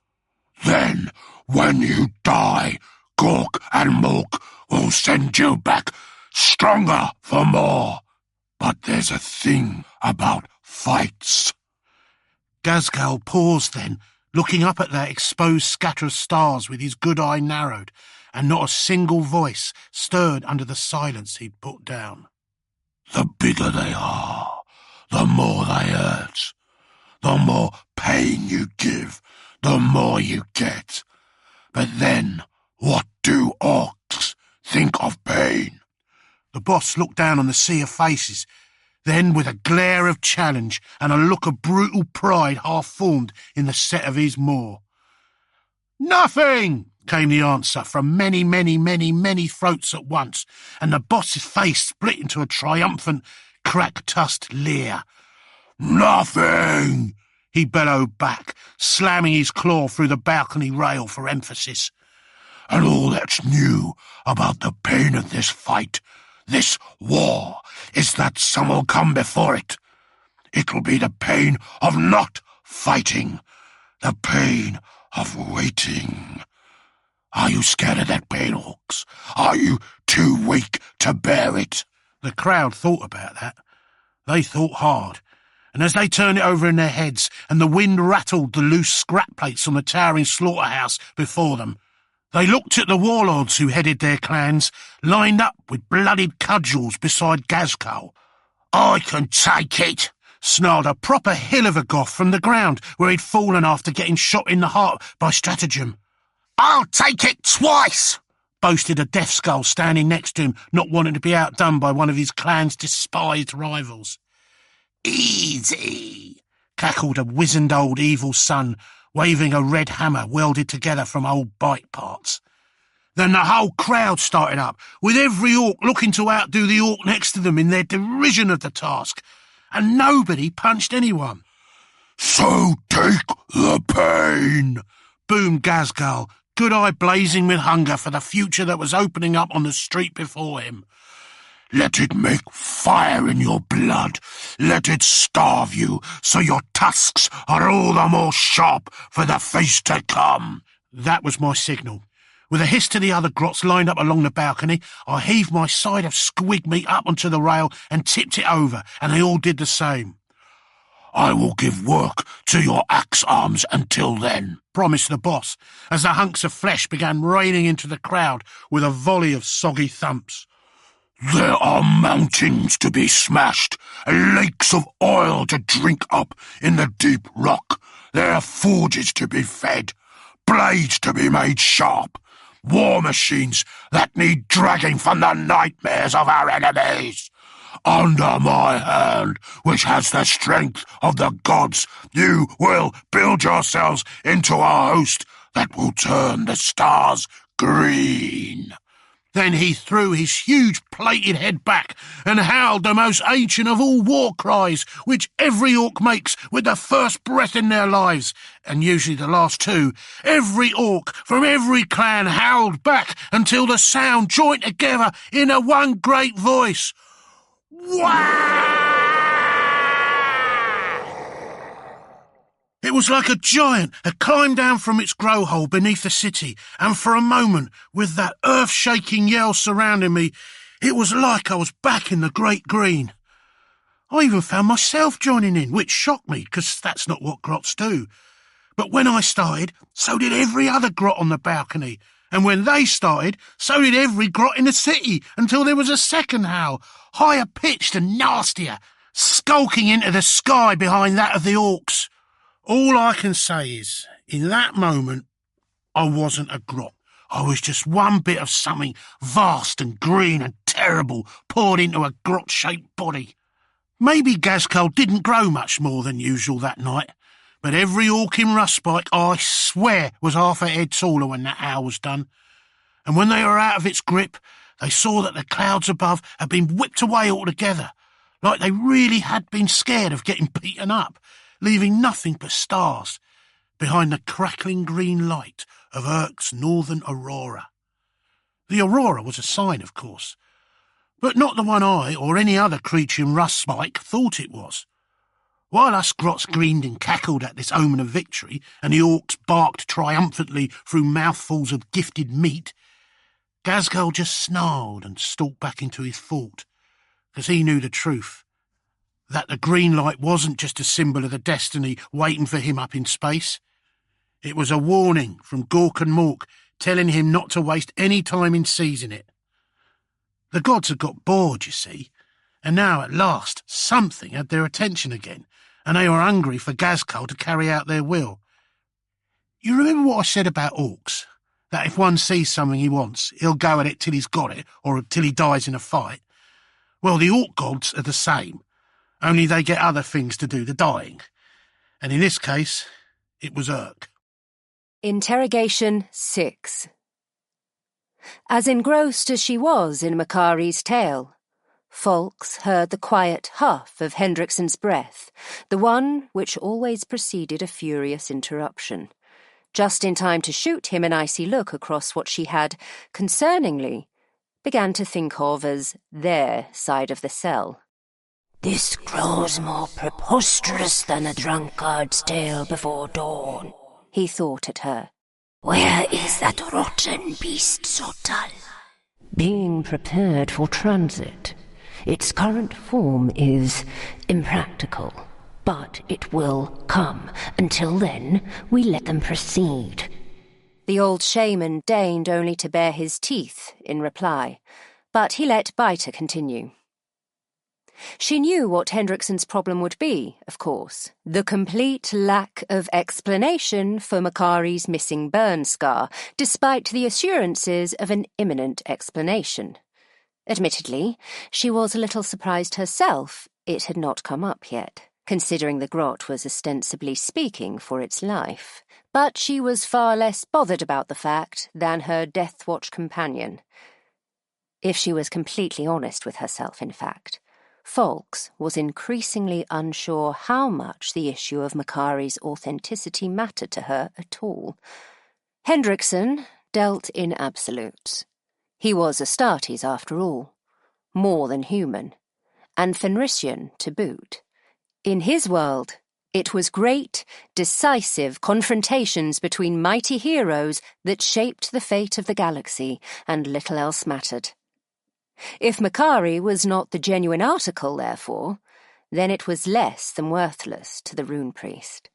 Then, when you die, Gork and Mork will send you back stronger for more. But there's a thing about fights." Gazcole paused then, looking up at that exposed scatter of stars with his good eye narrowed, and not a single voice stirred under the silence he'd put down. "The bigger they are, the more they hurt. The more pain you give, the more you get. But then, what do orcs think of pain?" The boss looked down on the sea of faces. Then, with a glare of challenge and a look of brutal pride half-formed in the set of his maw. "Nothing," came the answer from many, many, many, many throats at once, and the boss's face split into a triumphant, crack-tusked leer. "Nothing," he bellowed back, slamming his claw through the balcony rail for emphasis. "And all that's new about the pain of this fight, this war, is that some will come before it. It'll be the pain of not fighting, the pain of waiting. Are you scared of that pain, orcs? Are you too weak to bear it?" The crowd thought about that. They thought hard, and as they turned it over in their heads and the wind rattled the loose scrap plates on the towering slaughterhouse before them, they looked at the warlords who headed their clans, lined up with bloodied cudgels beside Gazcole. "I can take it," snarled a proper hill of a goth from the ground where he'd fallen after getting shot in the heart by Stratagem. "I'll take it twice." boasted a death skull standing next to him, not wanting to be outdone by one of his clan's despised rivals. "Easy," cackled a wizened old evil son, waving a red hammer welded together from old bike parts. Then the whole crowd started up, with every orc looking to outdo the orc next to them in their derision of the task, and nobody punched anyone. "So take the pain," boomed Gazgal, good eye blazing with hunger for the future that was opening up on the street before him. "Let it make fire in your blood. Let it starve you so your tusks are all the more sharp for the feast to come." That was my signal. With a hiss to the other grots lined up along the balcony, I heaved my side of squig meat up onto the rail and tipped it over, and they all did the same. "I will give work to your axe arms until then," promised the boss, as the hunks of flesh began raining into the crowd with a volley of soggy thumps. "There are mountains to be smashed, lakes of oil to drink up in the deep rock. There are forges to be fed, blades to be made sharp, war machines that need dragging from the nightmares of our enemies. Under my hand, which has the strength of the gods, you will build yourselves into a host that will turn the stars green." Then he threw his huge plated head back and howled the most ancient of all war cries, which every orc makes with the first breath in their lives, and usually the last two. Every orc from every clan howled back until the sound joined together in a one great voice. Wah! It was like a giant had climbed down from its grow hole beneath the city, and for a moment, with that earth-shaking yell surrounding me, it was like I was back in the Great Green. I even found myself joining in, which shocked me, because that's not what grots do. But when I started, so did every other grot on the balcony, and when they started, so did every grot in the city, until there was a second howl, higher pitched and nastier, skulking into the sky behind that of the orcs. All I can say is, in that moment, I wasn't a grot. I was just one bit of something vast and green and terrible poured into a grot-shaped body. Maybe Gazcal didn't grow much more than usual that night, but every orc in Rustspike, I swear, was half a head taller when that hour was done. And when they were out of its grip, they saw that the clouds above had been whipped away altogether, like they really had been scared of getting beaten up, leaving nothing but stars behind the crackling green light of Urk's northern aurora. The aurora was a sign, of course, but not the one I or any other creature in Rustspike thought it was. While us grots grinned and cackled at this omen of victory, and the orcs barked triumphantly through mouthfuls of gifted meat, Gazgal just snarled and stalked back into his fort, because he knew the truth, that the green light wasn't just a symbol of the destiny waiting for him up in space. It was a warning from Gork and Mork, telling him not to waste any time in seizing it. The gods had got bored, you see, and now at last something had their attention again, and they were hungry for Gazcal to carry out their will. You remember what I said about orcs? That if one sees something he wants, he'll go at it till he's got it, or till he dies in a fight. Well, the orc gods are the same, only they get other things to do the dying. And in this case, it was Urk. Interrogation 6. As engrossed as she was in Makari's tale, Folks heard the quiet huff of Hendrickson's breath, the one which always preceded a furious interruption, just in time to shoot him an icy look across what she had, concerningly, began to think of as their side of the cell. "This grows more preposterous than a drunkard's tale before dawn," he thought at her. "Where is that rotten beast so dull?" "Being prepared for transit. Its current form is impractical, but it will come. Until then, we let them proceed." The old shaman deigned only to bare his teeth in reply, but he let Biter continue. She knew what Hendrickson's problem would be, of course, the complete lack of explanation for Makari's missing burn scar, despite the assurances of an imminent explanation. Admittedly, she was a little surprised herself it had not come up yet, considering the grot was ostensibly speaking for its life. But she was far less bothered about the fact than her Death Watch companion. If she was completely honest with herself, in fact, Fawkes was increasingly unsure how much the issue of Makari's authenticity mattered to her at all. Hendrickson dealt in absolutes. He was Astartes, after all, more than human, and Fenrisian to boot. In his world, it was great, decisive confrontations between mighty heroes that shaped the fate of the galaxy, and little else mattered. If Makari was not the genuine article, therefore, then it was less than worthless to the rune priest.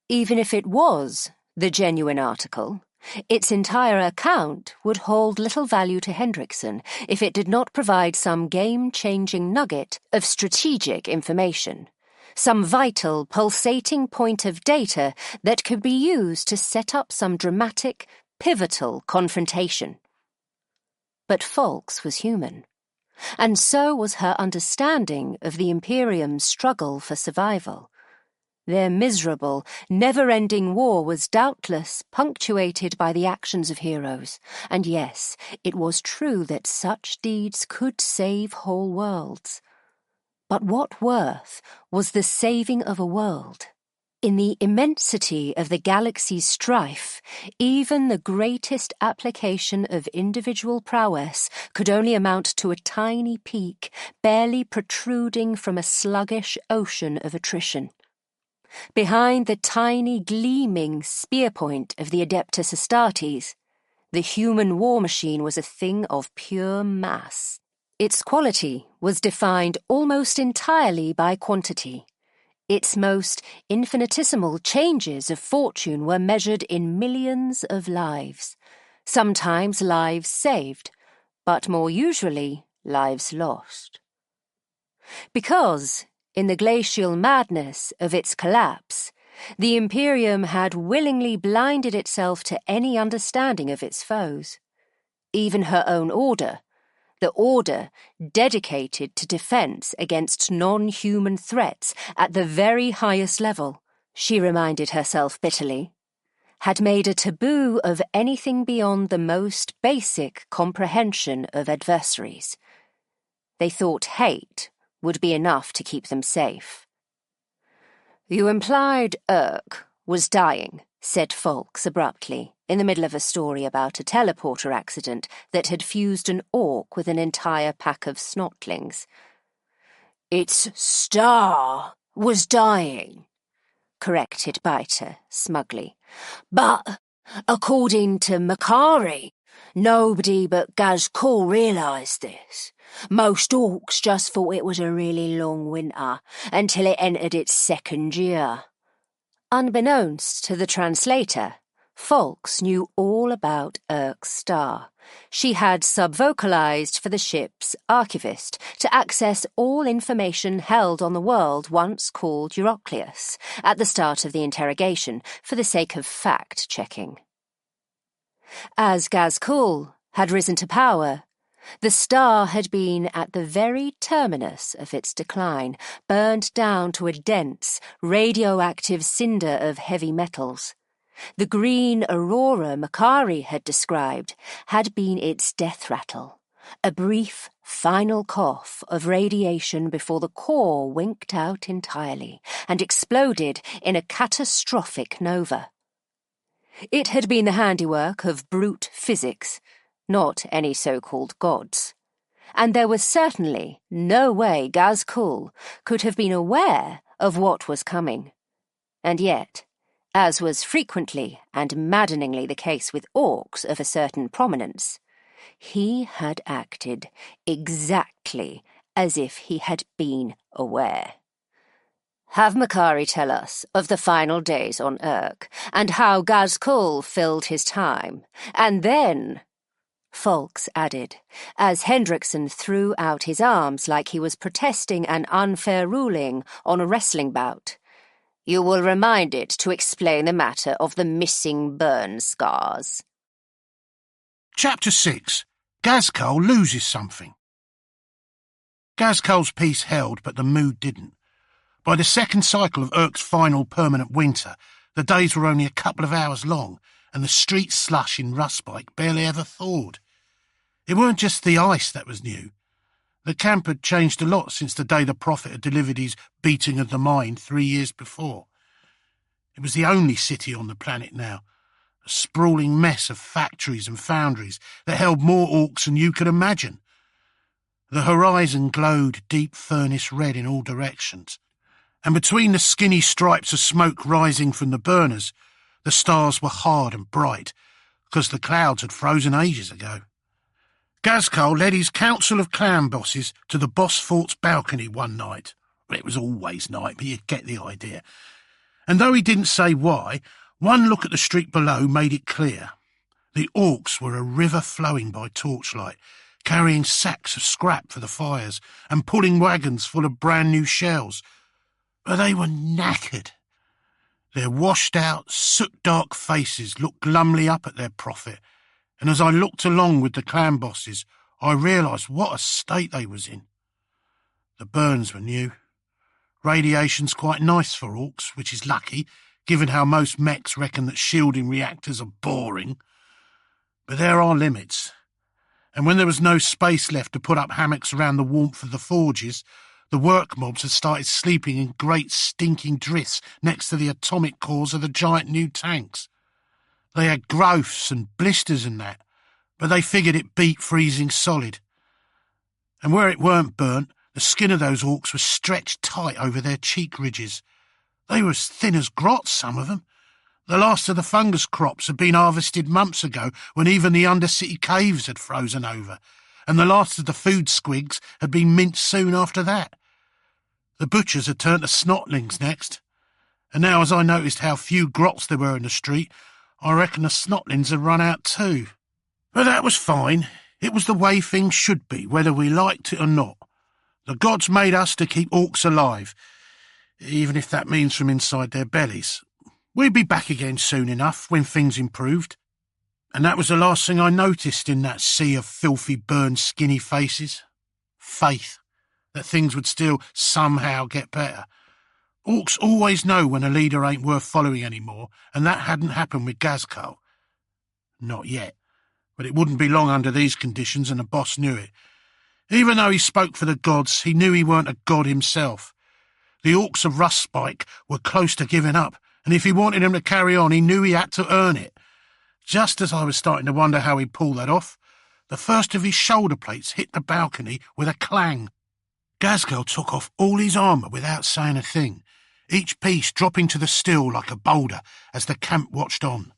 Even if it was the genuine article, its entire account would hold little value to Hendrickson if it did not provide some game-changing nugget of strategic information, some vital, pulsating point of data that could be used to set up some dramatic, pivotal confrontation. But Fawkes was human, and so was her understanding of the Imperium's struggle for survival. Their miserable, never-ending war was doubtless punctuated by the actions of heroes, and yes, it was true that such deeds could save whole worlds. But what worth was the saving of a world? In the immensity of the galaxy's strife, even the greatest application of individual prowess could only amount to a tiny peak, barely protruding from a sluggish ocean of attrition. Behind the tiny, gleaming spear point of the Adeptus Astartes, the human war machine was a thing of pure mass. Its quality was defined almost entirely by quantity. Its most infinitesimal changes of fortune were measured in millions of lives, sometimes lives saved, but more usually lives lost. Because, in the glacial madness of its collapse, the Imperium had willingly blinded itself to any understanding of its foes. Even her own order, the order dedicated to defense against non-human threats at the very highest level, she reminded herself bitterly, had made a taboo of anything beyond the most basic comprehension of adversaries. They thought hate would be enough to keep them safe. "You implied Urk was dying," said Fawkes abruptly, in the middle of a story about a teleporter accident that had fused an orc with an entire pack of snotlings. "Its star was dying," corrected Biter smugly. "But, according to Makari, nobody but Gaz Act2 realised this. Most orcs just thought it was a really long winter until it entered its second year." Unbeknownst to the translator, Fawkes knew all about Urk's star. She had sub-vocalized for the ship's archivist to access all information held on the world once called Eurocleus at the start of the interrogation for the sake of fact-checking. As Gaz Act2 had risen to power, the star had been at the very terminus of its decline, burned down to a dense, radioactive cinder of heavy metals. The green aurora Makari had described had been its death rattle, a brief, final cough of radiation before the core winked out entirely and exploded in a catastrophic nova. It had been the handiwork of brute physics, not any so-called gods, and there was certainly no way Gaz Act2 could have been aware of what was coming. And yet, as was frequently and maddeningly the case with orcs of a certain prominence, he had acted exactly as if he had been aware. Have Makari tell us of the final days on Urk, and how Gaz Act2 filled his time, and then Folks added, as Hendrickson threw out his arms like he was protesting an unfair ruling on a wrestling bout. You will remind it to explain the matter of the missing burn scars. Chapter 6. Gaz loses something. Gaz piece held, but the mood didn't. By the second cycle of Urk's final permanent winter, the days were only a couple of hours long, and the street slush in Rustbike barely ever thawed. It weren't just the ice that was new. The camp had changed a lot since the day the Prophet had delivered his beating of the mind 3 years before. It was the only city on the planet now, a sprawling mess of factories and foundries that held more orcs than you could imagine. The horizon glowed deep furnace red in all directions, and between the skinny stripes of smoke rising from the burners, the stars were hard and bright, because the clouds had frozen ages ago. Gaz led his council of clan bosses to the boss fort's balcony one night. It was always night, but you get the idea. And though he didn't say why, one look at the street below made it clear. The orcs were a river flowing by torchlight, carrying sacks of scrap for the fires and pulling wagons full of brand new shells. But they were knackered. Their washed-out, soot-dark faces looked glumly up at their prophet, and as I looked along with the clan bosses, I realised what a state they was in. The burns were new. Radiation's quite nice for orcs, which is lucky, given how most mechs reckon that shielding reactors are boring. But there are limits. And when there was no space left to put up hammocks around the warmth of the forges, the work mobs had started sleeping in great stinking drifts next to the atomic cores of the giant new tanks. They had growths and blisters and that, but they figured it beat freezing solid. And where it weren't burnt, the skin of those orcs was stretched tight over their cheek ridges. They were as thin as grots, some of them. The last of the fungus crops had been harvested months ago when even the undercity caves had frozen over, and the last of the food squigs had been minced soon after that. The butchers had turned to snotlings next, and now as I noticed how few grots there were in the street, I reckon the snotlings had run out too. But that was fine. It was the way things should be, whether we liked it or not. The gods made us to keep orcs alive, even if that means from inside their bellies. We'd be back again soon enough, when things improved. And that was the last thing I noticed in that sea of filthy, burned, skinny faces. Faith. That things would still somehow get better. Orcs always know when a leader ain't worth following anymore, and that hadn't happened with Gaz. Not yet. But it wouldn't be long under these conditions, and the boss knew it. Even though he spoke for the gods, he knew he weren't a god himself. The orcs of Rustspike were close to giving up, and if he wanted him to carry on, he knew he had to earn it. Just as I was starting to wonder how he'd pull that off, the first of his shoulder plates hit the balcony with a clang. Gaz took off all his armour without saying a thing, each piece dropping to the still like a boulder as the camp watched on.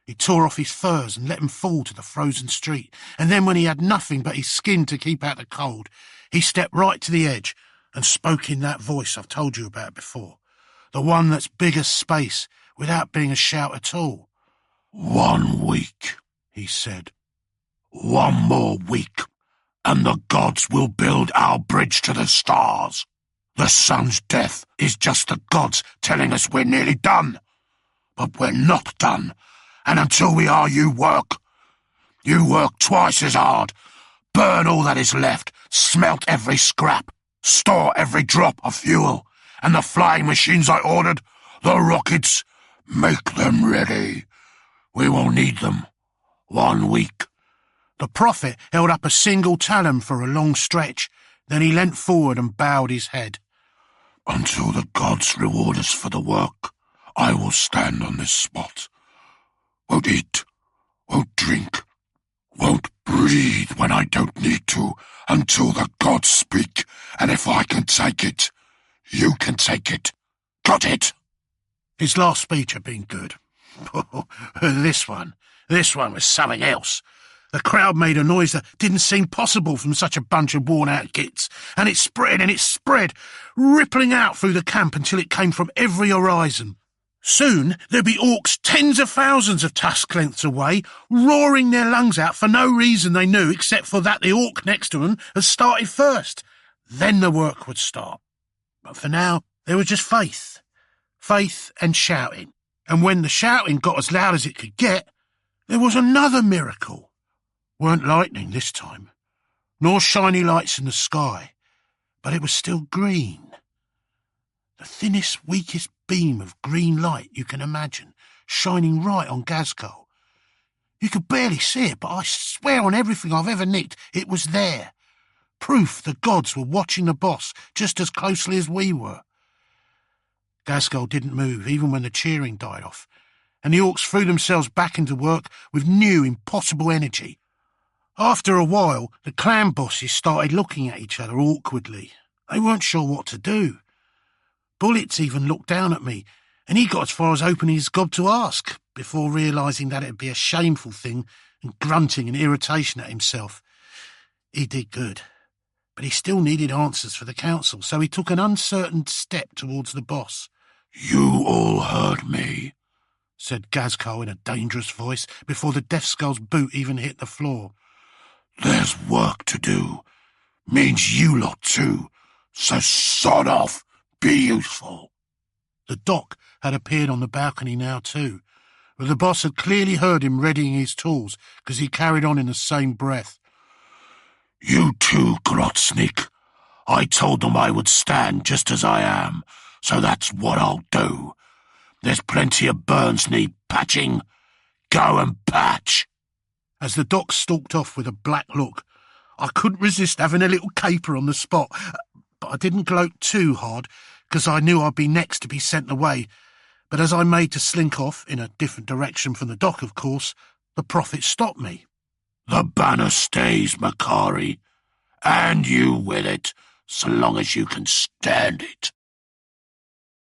He tore off his furs and let them fall to the frozen street, and then when he had nothing but his skin to keep out the cold, he stepped right to the edge and spoke in that voice I've told you about before, the one that's big as space, without being a shout at all. 1 week, he said. 1 more week, and the gods will build our bridge to the stars. The sun's death is just the gods telling us we're nearly done. But we're not done, and until we are, you work. You work twice as hard. Burn all that is left, smelt every scrap, store every drop of fuel, and the flying machines I ordered, the rockets, make them ready. We will need them. 1 week. The prophet held up a single talon for a long stretch, then he leant forward and bowed his head. Until the gods reward us for the work, I will stand on this spot. Won't eat, won't drink, won't breathe when I don't need to, until the gods speak, and if I can take it, you can take it. Got it? His last speech had been good. This one was something else. The crowd made a noise that didn't seem possible from such a bunch of worn-out gits, and it spread, rippling out through the camp until it came from every horizon. Soon there'd be orcs tens of thousands of tusk lengths away, roaring their lungs out for no reason they knew except for that the orc next to them had started first. Then the work would start. But for now, there was just faith. Faith and shouting. And when the shouting got as loud as it could get, there was another miracle. Weren't lightning this time, nor shiny lights in the sky, but it was still green. The thinnest, weakest beam of green light you can imagine, shining right on Gazco. You could barely see it, but I swear on everything I've ever nicked, it was there. Proof the gods were watching the boss just as closely as we were. Gazco didn't move, even when the cheering died off, and the orcs threw themselves back into work with new, impossible energy. After a while, the clan bosses started looking at each other awkwardly. They weren't sure what to do. Bullets even looked down at me, and he got as far as opening his gob to ask, before realising that it'd be a shameful thing and grunting in irritation at himself. He did good, but he still needed answers for the council, so he took an uncertain step towards the boss. "You all heard me," said Gazco in a dangerous voice before the Death Skull's boot even hit the floor. "There's work to do. Means you lot too. So sod off. Be useful." The doc had appeared on the balcony now too, but the boss had clearly heard him readying his tools, because he carried on in the same breath. "You too, Grotsnik. I told them I would stand just as I am, so that's what I'll do. There's plenty of burns need patching. Go and patch." As the doc stalked off with a black look, I couldn't resist having a little caper on the spot, but I didn't gloat too hard, because I knew I'd be next to be sent away. But as I made to slink off, in a different direction from the dock, of course, the prophet stopped me. "The banner stays, Makari, and you with it, so long as you can stand it."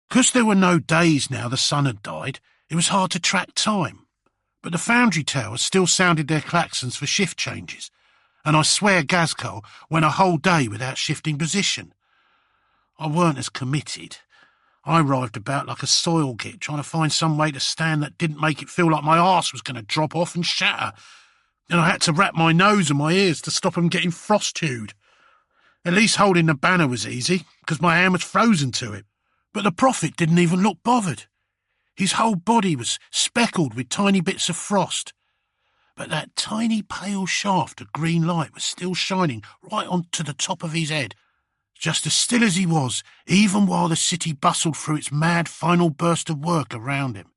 Because there were no days now the sun had died, it was hard to track time. But the foundry towers still sounded their klaxons for shift changes, and I swear Gazco went a whole day without shifting position. I weren't as committed. I writhed about like a soil git, trying to find some way to stand that didn't make it feel like my arse was going to drop off and shatter, and I had to wrap my nose and my ears to stop them getting frost-hued. At least holding the banner was easy, because my hand was frozen to it. But the prophet didn't even look bothered. His whole body was speckled with tiny bits of frost. But that tiny pale shaft of green light was still shining right onto the top of his head, just as still as he was, even while the city bustled through its mad final burst of work around him.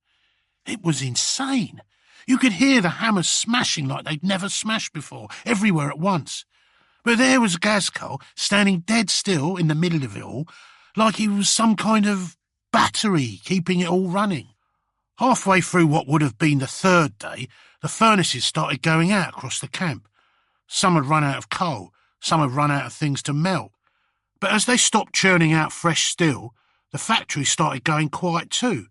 It was insane. You could hear the hammers smashing like they'd never smashed before, everywhere at once. But there was Gazco, standing dead still in the middle of it all, like he was some kind of battery keeping it all running. Halfway through what would have been the third day, the furnaces started going out across the camp. Some had run out of coal, some had run out of things to melt. But as they stopped churning out fresh steel, the factory started going quiet too.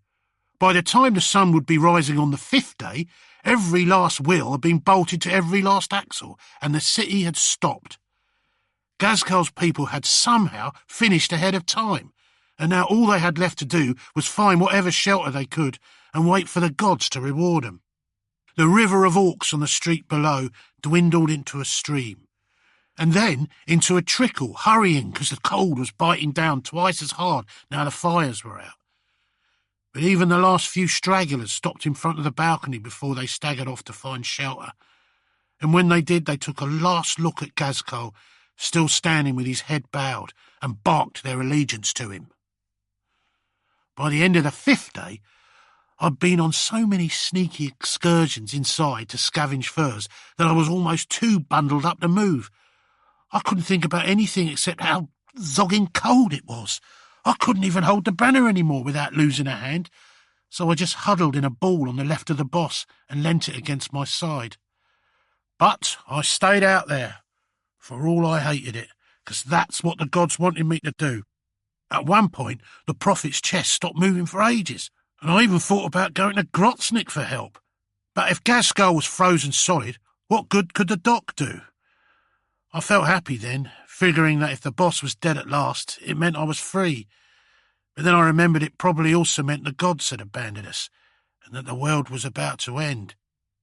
By the time the sun would be rising on the fifth day, every last wheel had been bolted to every last axle, and the city had stopped. Gazco's people had somehow finished ahead of time, and now all they had left to do was find whatever shelter they could and wait for the gods to reward them. The river of orcs on the street below dwindled into a stream, and then into a trickle, hurrying because the cold was biting down twice as hard now the fires were out. But even the last few stragglers stopped in front of the balcony before they staggered off to find shelter, and when they did, they took a last look at Gazco, still standing with his head bowed, and barked their allegiance to him. By the end of the fifth day, I'd been on so many sneaky excursions inside to scavenge furs that I was almost too bundled up to move. I couldn't think about anything except how zogging cold it was. I couldn't even hold the banner anymore without losing a hand, so I just huddled in a ball on the left of the boss and leant it against my side. But I stayed out there, for all I hated it, because that's what the gods wanted me to do. At one point, the prophet's chest stopped moving for ages, and I even thought about going to Grotsnik for help. But if Gazco was frozen solid, what good could the doc do? I felt happy then, figuring that if the boss was dead at last, it meant I was free. But then I remembered it probably also meant the gods had abandoned us, and that the world was about to end.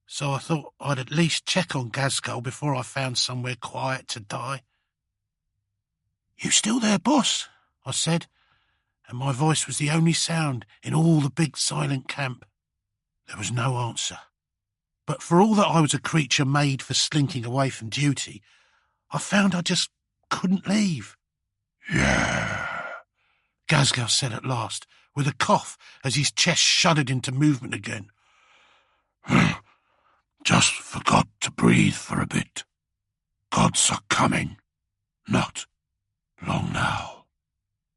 So I thought I'd at least check on Gazgul before I found somewhere quiet to die. "You still there, boss?" I said, and my voice was the only sound in all the big silent camp. There was no answer. But for all that I was a creature made for slinking away from duty, I found I just couldn't leave. "Yeah," Gazgul said at last, with a cough as his chest shuddered into movement again. "Just forgot to breathe for a bit. Gods are coming. Not long now."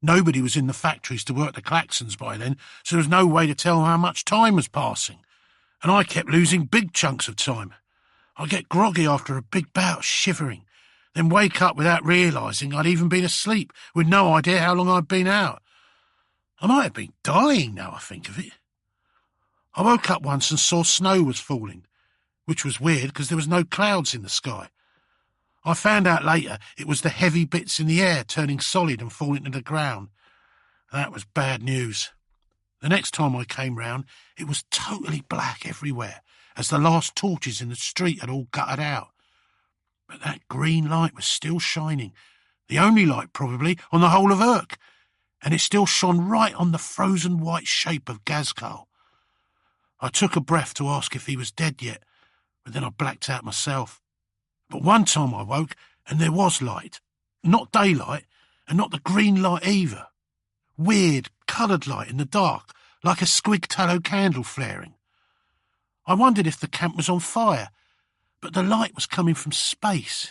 Nobody was in the factories to work the claxons by then, so there was no way to tell how much time was passing, and I kept losing big chunks of time. I'd get groggy after a big bout of shivering, then wake up without realising I'd even been asleep, with no idea how long I'd been out. I might have been dying now I think of it. I woke up once and saw snow was falling, which was weird because there was no clouds in the sky. I found out later it was the heavy bits in the air turning solid and falling to the ground. That was bad news. The next time I came round, it was totally black everywhere, as the last torches in the street had all gutted out. But that green light was still shining, the only light probably on the whole of Urk, and it still shone right on the frozen white shape of Gazgul. I took a breath to ask if he was dead yet, but then I blacked out myself. But one time I woke and there was light. Not daylight, and not the green light either. Weird, coloured light in the dark, like a squig tallow candle flaring. I wondered if the camp was on fire, but the light was coming from space.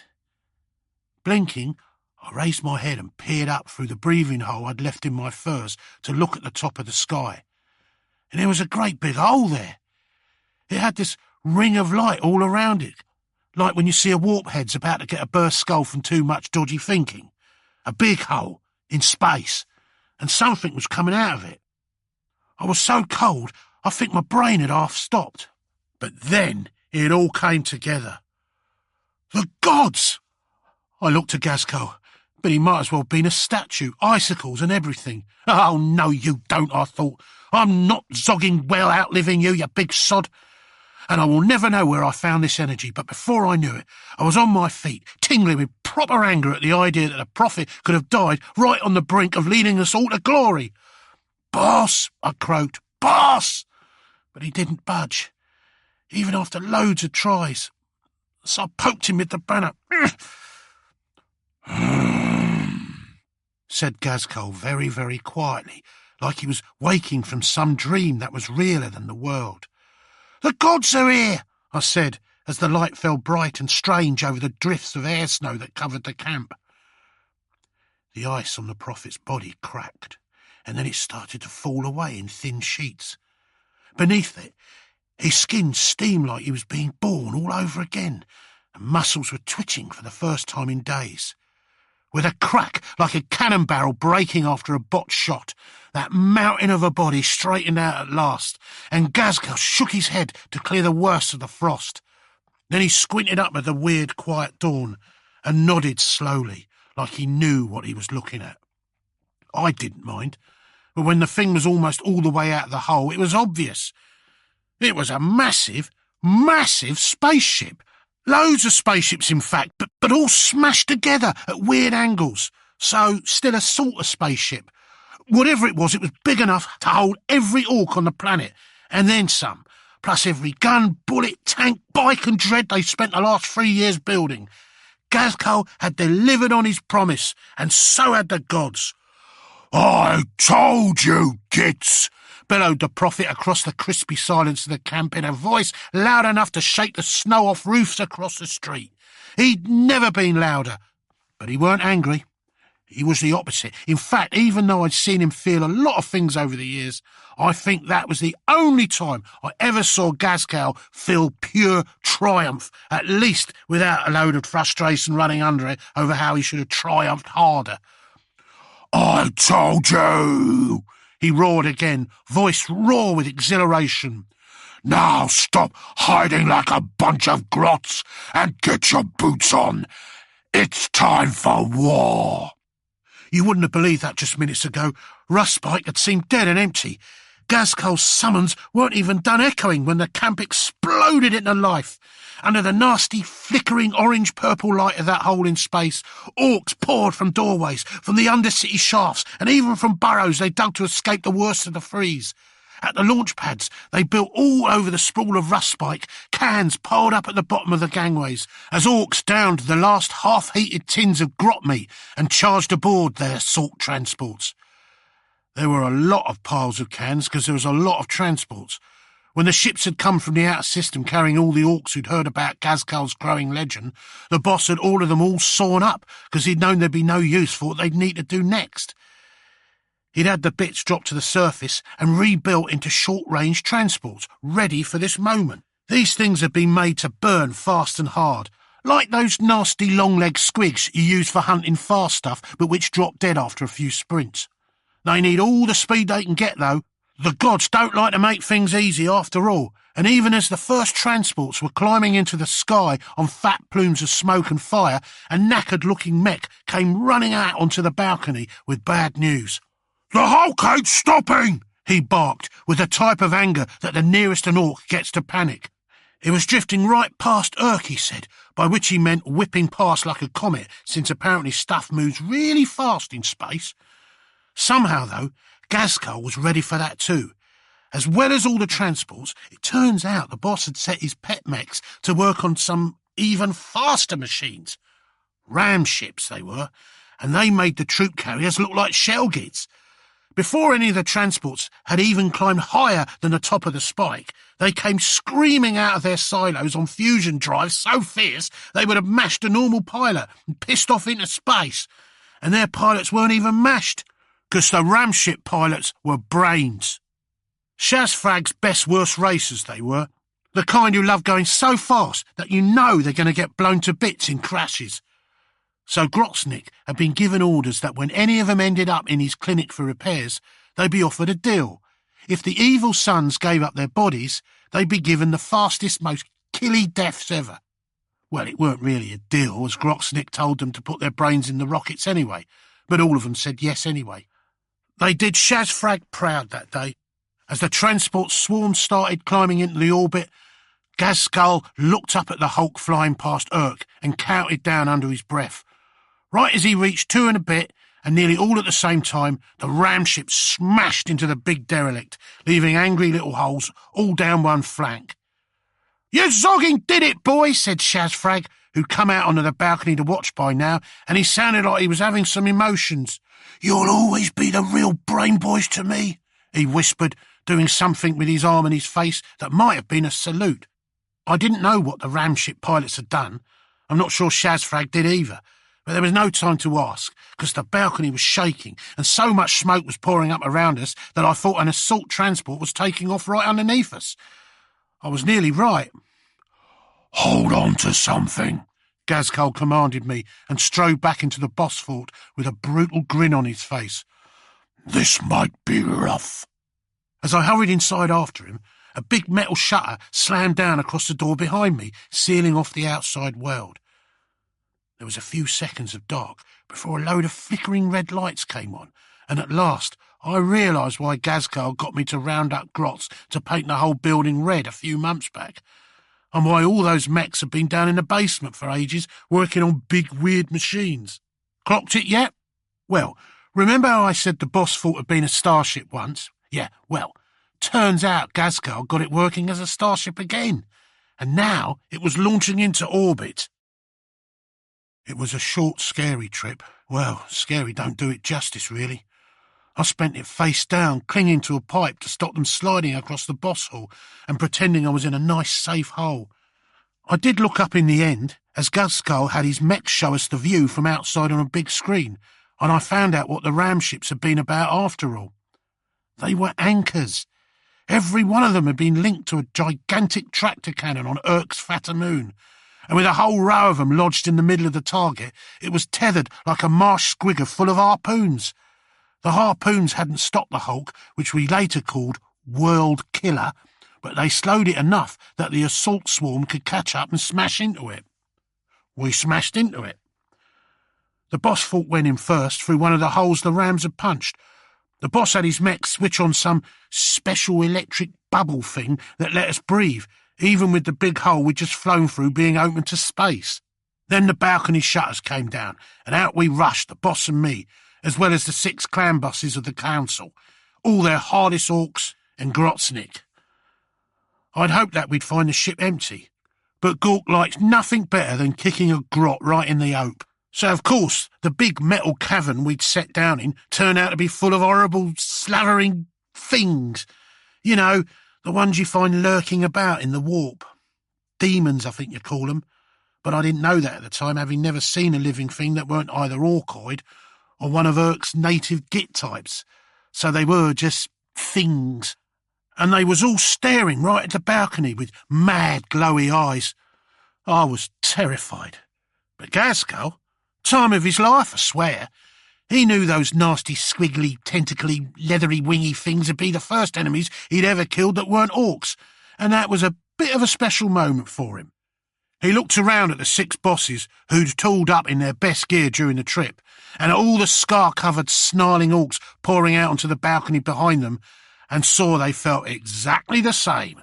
Blinking, I raised my head and peered up through the breathing hole I'd left in my furs to look at the top of the sky. And there was a great big hole there. It had this ring of light all around it, like when you see a warphead's about to get a burst skull from too much dodgy thinking. A big hole in space, and something was coming out of it. I was so cold, I think my brain had half stopped. But then it all came together. The gods! I looked at Gazgul, but he might as well have been a statue, icicles and everything. "Oh, no, you don't," I thought. "I'm not zogging well outliving you, you big sod. And I will never know where I found this energy, but before I knew it, I was on my feet, tingling with proper anger at the idea that a prophet could have died right on the brink of leading us all to glory. "Boss," I croaked, "boss!" But he didn't budge, even after loads of tries. So I poked him with the banner. Said Gazgul very, very quietly, like he was waking from some dream that was realer than the world. "The gods are here," I said, as the light fell bright and strange over the drifts of air snow that covered the camp. The ice on the prophet's body cracked, and then it started to fall away in thin sheets. Beneath it, his skin steamed like he was being born all over again, and muscles were twitching for the first time in days. With a crack like a cannon barrel breaking after a botched shot, that mountain of a body straightened out at last, and Gazgul shook his head to clear the worst of the frost. Then he squinted up at the weird, quiet dawn and nodded slowly, like he knew what he was looking at. I didn't mind, but when the thing was almost all the way out of the hole, it was obvious. It was a massive, massive spaceship. Loads of spaceships, in fact, but all smashed together at weird angles, so still a sort of spaceship. Whatever it was big enough to hold every orc on the planet, and then some, plus every gun, bullet, tank, bike and dread they spent the last 3 years building. Gazgul had delivered on his promise, and so had the gods. "I told you, gits," bellowed the prophet across the crispy silence of the camp in a voice loud enough to shake the snow off roofs across the street. He'd never been louder, but he weren't angry. He was the opposite. In fact, even though I'd seen him feel a lot of things over the years, I think that was the only time I ever saw Gazgul feel pure triumph, at least without a load of frustration running under it over how he should have triumphed harder. "I told you," he roared again, voice raw with exhilaration. "Now stop hiding like a bunch of grots and get your boots on. It's time for war." You wouldn't have believed that just minutes ago. Russpike had seemed dead and empty. Gazcole's summons weren't even done echoing when the camp exploded into life. Under the nasty, flickering orange-purple light of that hole in space, orcs poured from doorways, from the undercity shafts, and even from burrows they dug to escape the worst of the freeze. At the launch pads, they built all over the sprawl of Russpike, cans piled up at the bottom of the gangways, as orcs downed the last half-heated tins of grot meat and charged aboard their assault transports. There were a lot of piles of cans because there was a lot of transports. When the ships had come from the outer system carrying all the orcs who'd heard about Gazcole's growing legend, the boss had ordered them all sawn up because he'd known there'd be no use for what they'd need to do next. He'd had the bits dropped to the surface and rebuilt into short-range transports, ready for this moment. These things had been made to burn fast and hard, like those nasty long-legged squigs you use for hunting fast stuff but which drop dead after a few sprints. They need all the speed they can get, though. The gods don't like to make things easy after all, and even as the first transports were climbing into the sky on fat plumes of smoke and fire, a knackered-looking mech came running out onto the balcony with bad news. The Hulk ain't stopping! He barked, with the type of anger that the nearest an orc gets to panic. It was drifting right past Urk, he said, by which he meant whipping past like a comet, since apparently stuff moves really fast in space. Somehow, though, Gazcole was ready for that too. As well as all the transports, it turns out the boss had set his pet mechs to work on some even faster machines. Ram ships, they were, and they made the troop carriers look like shell gids. Before any of the transports had even climbed higher than the top of the spike, they came screaming out of their silos on fusion drives so fierce they would have mashed a normal pilot and pissed off into space. And their pilots weren't even mashed, because the ramship pilots were brains. Shazfrag's best-worst racers, they were. The kind who love going so fast that you know they're going to get blown to bits in crashes. So Grotznik had been given orders that when any of them ended up in his clinic for repairs, they'd be offered a deal. If the evil sons gave up their bodies, they'd be given the fastest, most killy deaths ever. Well, it weren't really a deal, as Grotznik told them to put their brains in the rockets anyway, but all of them said yes anyway. They did Shazfrag proud that day. As the transport swarm started climbing into the orbit, Gazcole looked up at the Hulk flying past Urk and counted down under his breath. Right as he reached 2 and a bit, and nearly all at the same time, the ramship smashed into the big derelict, leaving angry little holes all down one flank. "You zogging did it, boy," said Shazfrag, who'd come out onto the balcony to watch by now, and he sounded like he was having some emotions. "You'll always be the real brain boys to me," he whispered, doing something with his arm and his face that might have been a salute. I didn't know what the ramship pilots had done. I'm not sure Shazfrag did either. But there was no time to ask, because the balcony was shaking and so much smoke was pouring up around us that I thought an assault transport was taking off right underneath us. I was nearly right. "Hold on to something," Gazcole commanded me and strode back into the boss fort with a brutal grin on his face. "This might be rough." As I hurried inside after him, a big metal shutter slammed down across the door behind me, sealing off the outside world. There was a few seconds of dark before a load of flickering red lights came on, and at last I realised why Gazcole got me to round up grots to paint the whole building red a few months back, and why all those mechs had been down in the basement for ages working on big weird machines. Clocked it yet? Well, remember how I said the boss fort had been a starship once? Yeah, well, turns out Gazcole got it working as a starship again, and now it was launching into orbit. It was a short, scary trip. Well, scary don't do it justice, really. I spent it face down, clinging to a pipe to stop them sliding across the boss hall and pretending I was in a nice, safe hole. I did look up in the end, as Gazcole had his mech show us the view from outside on a big screen, and I found out what the ramships had been about after all. They were anchors. Every one of them had been linked to a gigantic tractor cannon on Urk's fatter moon, and with a whole row of them lodged in the middle of the target, it was tethered like a marsh squigger full of harpoons. The harpoons hadn't stopped the Hulk, which we later called World Killer, but they slowed it enough that the assault swarm could catch up and smash into it. We smashed into it. The boss fort went in first through one of the holes the rams had punched. The boss had his mech switch on some special electric bubble thing that let us breathe, even with the big hole we'd just flown through being open to space. Then the balcony shutters came down, and out we rushed, the boss and me, as well as the 6 clan bosses of the council, all their hardest orcs and Grotznik. I'd hoped that we'd find the ship empty, but Gork liked nothing better than kicking a grot right in the ope. So, of course, the big metal cavern we'd set down in turned out to be full of horrible, slavering things. You know, the ones you find lurking about in the warp. Demons, I think you call them. But I didn't know that at the time, having never seen a living thing that weren't either orcoid or one of Urk's native git types. So they were just things. And they was all staring right at the balcony with mad, glowy eyes. I was terrified. But Gazco, time of his life, I swear, he knew those nasty, squiggly, tentacly, leathery, wingy things would be the first enemies he'd ever killed that weren't orcs, and that was a bit of a special moment for him. He looked around at the 6 bosses who'd tooled up in their best gear during the trip, and at all the scar-covered, snarling orcs pouring out onto the balcony behind them, and saw they felt exactly the same.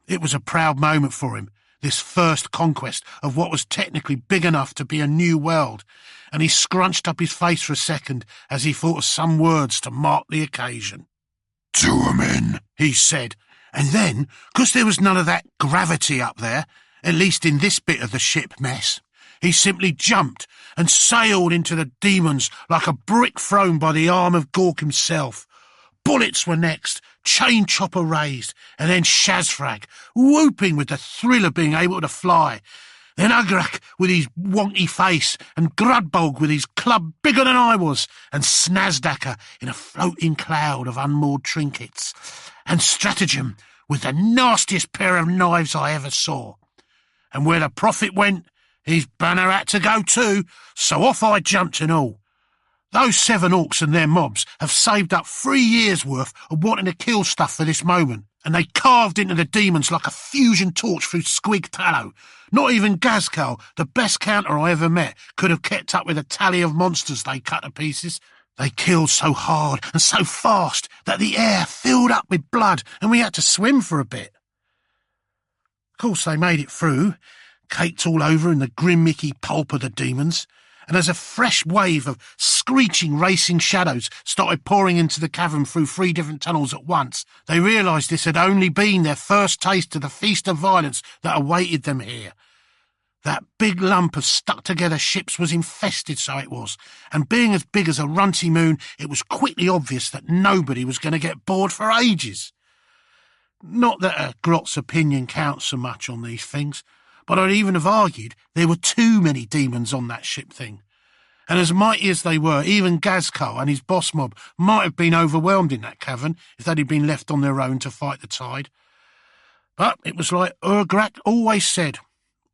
It was a proud moment for him, this first conquest of what was technically big enough to be a new world, and he scrunched up his face for a second as he thought of some words to mark the occasion. "To 'em in," he said, and then, 'cause there was none of that gravity up there, at least in this bit of the ship mess, he simply jumped and sailed into the demons like a brick thrown by the arm of Gork himself. Bullets were next, chain chopper raised, and then Shazfrag, whooping with the thrill of being able to fly. Then Ugrak with his wonky face, and Grudbolg with his club bigger than I was, and Snazdaka in a floating cloud of unmoored trinkets, and Stratagem with the nastiest pair of knives I ever saw. And where the prophet went, his banner had to go too, so off I jumped and all. Those 7 orcs and their mobs have saved up 3 years' worth of wanting to kill stuff for this moment, and they carved into the demons like a fusion torch through squig tallow. Not even Gazcal, the best counter I ever met, could have kept up with the tally of monsters they cut to pieces. They killed so hard and so fast that the air filled up with blood and we had to swim for a bit. Of course, they made it through, caked all over in the grim-micky pulp of the demons, and as a fresh wave of screeching, racing shadows started pouring into the cavern through 3 different tunnels at once, they realised this had only been their first taste of the feast of violence that awaited them here. That big lump of stuck-together ships was infested, so it was, and being as big as a runty moon, it was quickly obvious that nobody was going to get bored for ages. Not that a grot's opinion counts so much on these things, but I'd even have argued there were too many demons on that ship thing. And as mighty as they were, even Gazco and his boss mob might have been overwhelmed in that cavern if they'd been left on their own to fight the tide. But it was like Urgrak always said,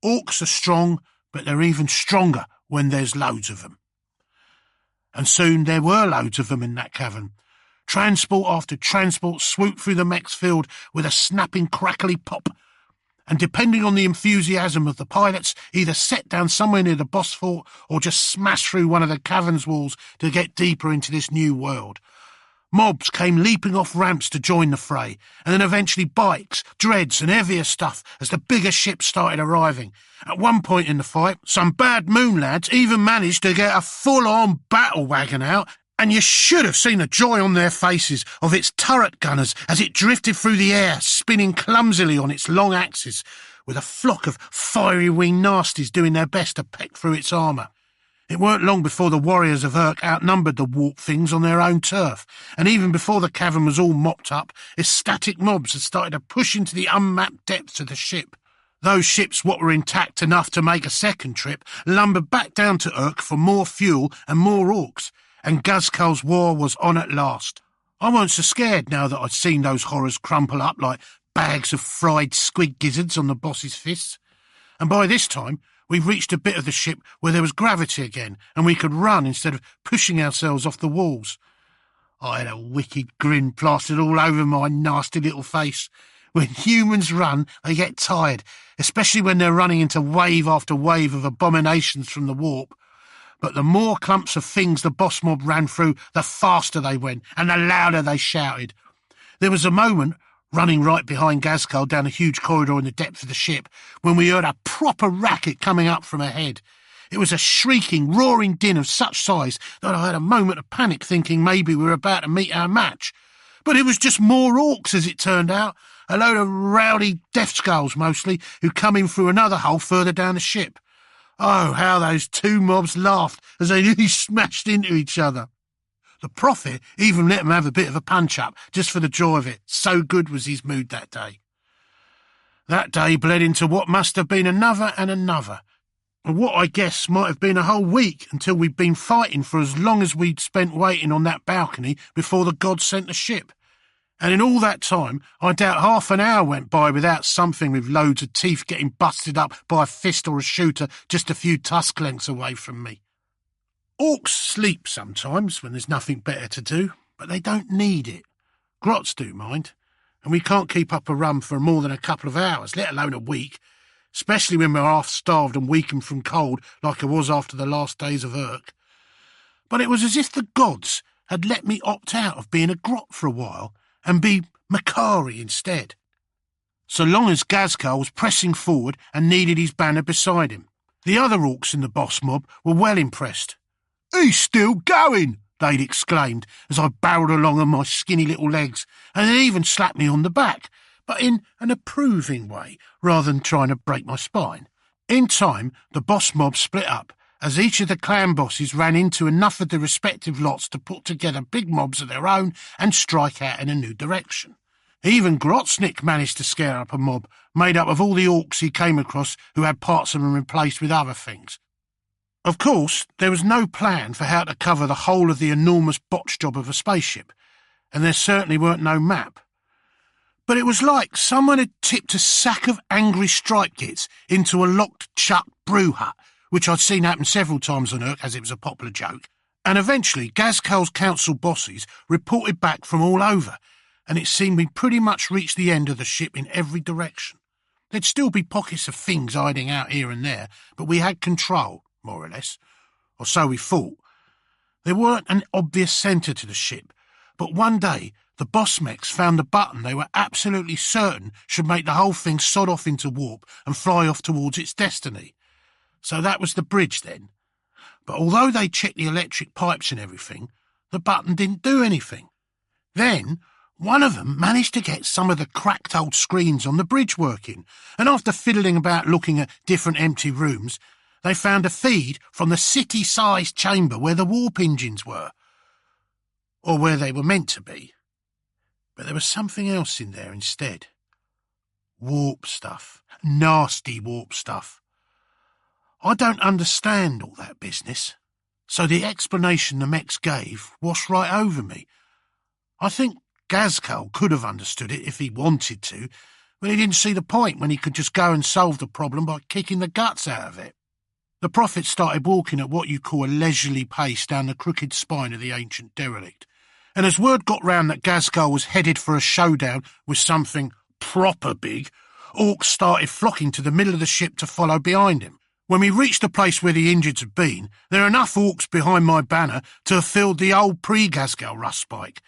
orcs are strong, but they're even stronger when there's loads of them. And soon there were loads of them in that cavern. Transport after transport swooped through the mech's field with a snapping, crackly pop, and depending on the enthusiasm of the pilots, either set down somewhere near the boss fort or just smashed through one of the cavern's walls to get deeper into this new world. Mobs came leaping off ramps to join the fray, and then eventually bikes, dreads and heavier stuff as the bigger ships started arriving. At one point in the fight, some bad moon lads even managed to get a full-on battle wagon out, and you should have seen the joy on their faces of its turret gunners as it drifted through the air, spinning clumsily on its long axis, with a flock of fiery-winged nasties doing their best to peck through its armour. It weren't long before the warriors of Urk outnumbered the warp things on their own turf, and even before the cavern was all mopped up, ecstatic mobs had started to push into the unmapped depths of the ship. Those ships, what were intact enough to make a second trip, lumbered back down to Urk for more fuel and more orcs, and Gazkal's war was on at last. I weren't so scared now that I'd seen those horrors crumple up like bags of fried squid gizzards on the boss's fists. And by this time, we'd reached a bit of the ship where there was gravity again, and we could run instead of pushing ourselves off the walls. I had a wicked grin plastered all over my nasty little face. When humans run, they get tired, especially when they're running into wave after wave of abominations from the warp. But the more clumps of things the boss mob ran through, the faster they went, and the louder they shouted. There was a moment, running right behind Gazcole down a huge corridor in the depth of the ship, when we heard a proper racket coming up from ahead. It was a shrieking, roaring din of such size that I had a moment of panic, thinking maybe we were about to meet our match. But it was just more orcs, as it turned out, a load of rowdy death skulls mostly, who come in through another hole further down the ship. Oh, how those two mobs laughed as they nearly smashed into each other. The Prophet even let them have a bit of a punch-up, just for the joy of it. So good was his mood that day. That day bled into what must have been another and another, and what I guess might have been a whole week, until we'd been fighting for as long as we'd spent waiting on that balcony before the gods sent the ship. And in all that time, I doubt half an hour went by without something with loads of teeth getting busted up by a fist or a shooter just a few tusk lengths away from me. Orcs sleep sometimes when there's nothing better to do, but they don't need it. Grots do mind, and we can't keep up a run for more than a couple of hours, let alone a week, especially when we're half-starved and weakened from cold like I was after the last days of Urk. But it was as if the gods had let me opt out of being a grot for a while and be Makari instead, so long as Gazcole was pressing forward and needed his banner beside him. The other orcs in the boss mob were well impressed. "He's still going!" they'd exclaimed as I barrelled along on my skinny little legs, and they'd even slapped me on the back, but in an approving way, rather than trying to break my spine. In time, the boss mob split up, as each of the clan bosses ran into enough of the respective lots to put together big mobs of their own and strike out in a new direction. Even Grotsnick managed to scare up a mob, made up of all the orcs he came across who had parts of them replaced with other things. Of course, there was no plan for how to cover the whole of the enormous botch job of a spaceship, and there certainly weren't no map. But it was like someone had tipped a sack of angry stripe kits into a locked chuck brew hut, which I'd seen happen several times on Urk, as it was a popular joke, and eventually Gazcole's council bosses reported back from all over, and it seemed we'd pretty much reached the end of the ship in every direction. There'd still be pockets of things hiding out here and there, but we had control, more or less, or so we thought. There weren't an obvious centre to the ship, but one day the boss mechs found a button they were absolutely certain should make the whole thing sod off into warp and fly off towards its destiny. So that was the bridge then. But although they checked the electric pipes and everything, the button didn't do anything. Then one of them managed to get some of the cracked old screens on the bridge working, and after fiddling about looking at different empty rooms, they found a feed from the city-sized chamber where the warp engines were. Or where they were meant to be. But there was something else in there instead. Warp stuff. Nasty warp stuff. I don't understand all that business, so the explanation the mechs gave washed right over me. I think Gazcole could have understood it if he wanted to, but he didn't see the point when he could just go and solve the problem by kicking the guts out of it. The Prophet started walking at what you call a leisurely pace down the crooked spine of the ancient derelict, and as word got round that Gazcole was headed for a showdown with something proper big, orcs started flocking to the middle of the ship to follow behind him. When we reached the place where the injured had been, there were enough orcs behind my banner to have filled the old pre-Gazcole rustspike,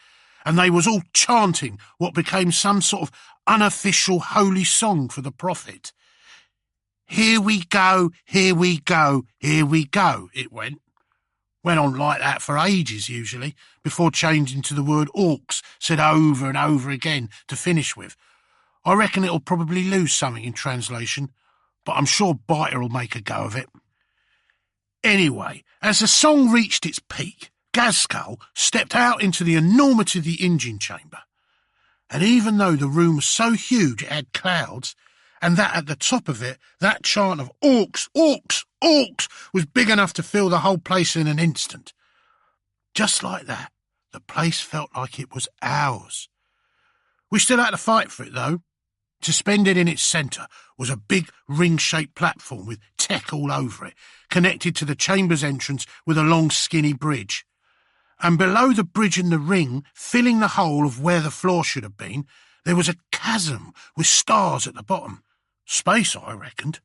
and they was all chanting what became some sort of unofficial holy song for the Prophet. "Here we go, here we go, here we go," it went. Went on like that for ages, usually, before changing to the word orcs, said over and over again to finish with. I reckon it'll probably lose something in translation, but I'm sure Biter'll make a go of it. Anyway, as the song reached its peak, Gazcole stepped out into the enormity of the engine chamber. And even though the room was so huge it had clouds, and that at the top of it, that chant of "Orcs, orcs, orcs" was big enough to fill the whole place in an instant. Just like that, the place felt like it was ours. We still had to fight for it, though. Suspended in its centre was a big ring-shaped platform with tech all over it, connected to the chamber's entrance with a long skinny bridge. And below the bridge and the ring, filling the whole of where the floor should have been, there was a chasm with stars at the bottom. Space, I reckoned.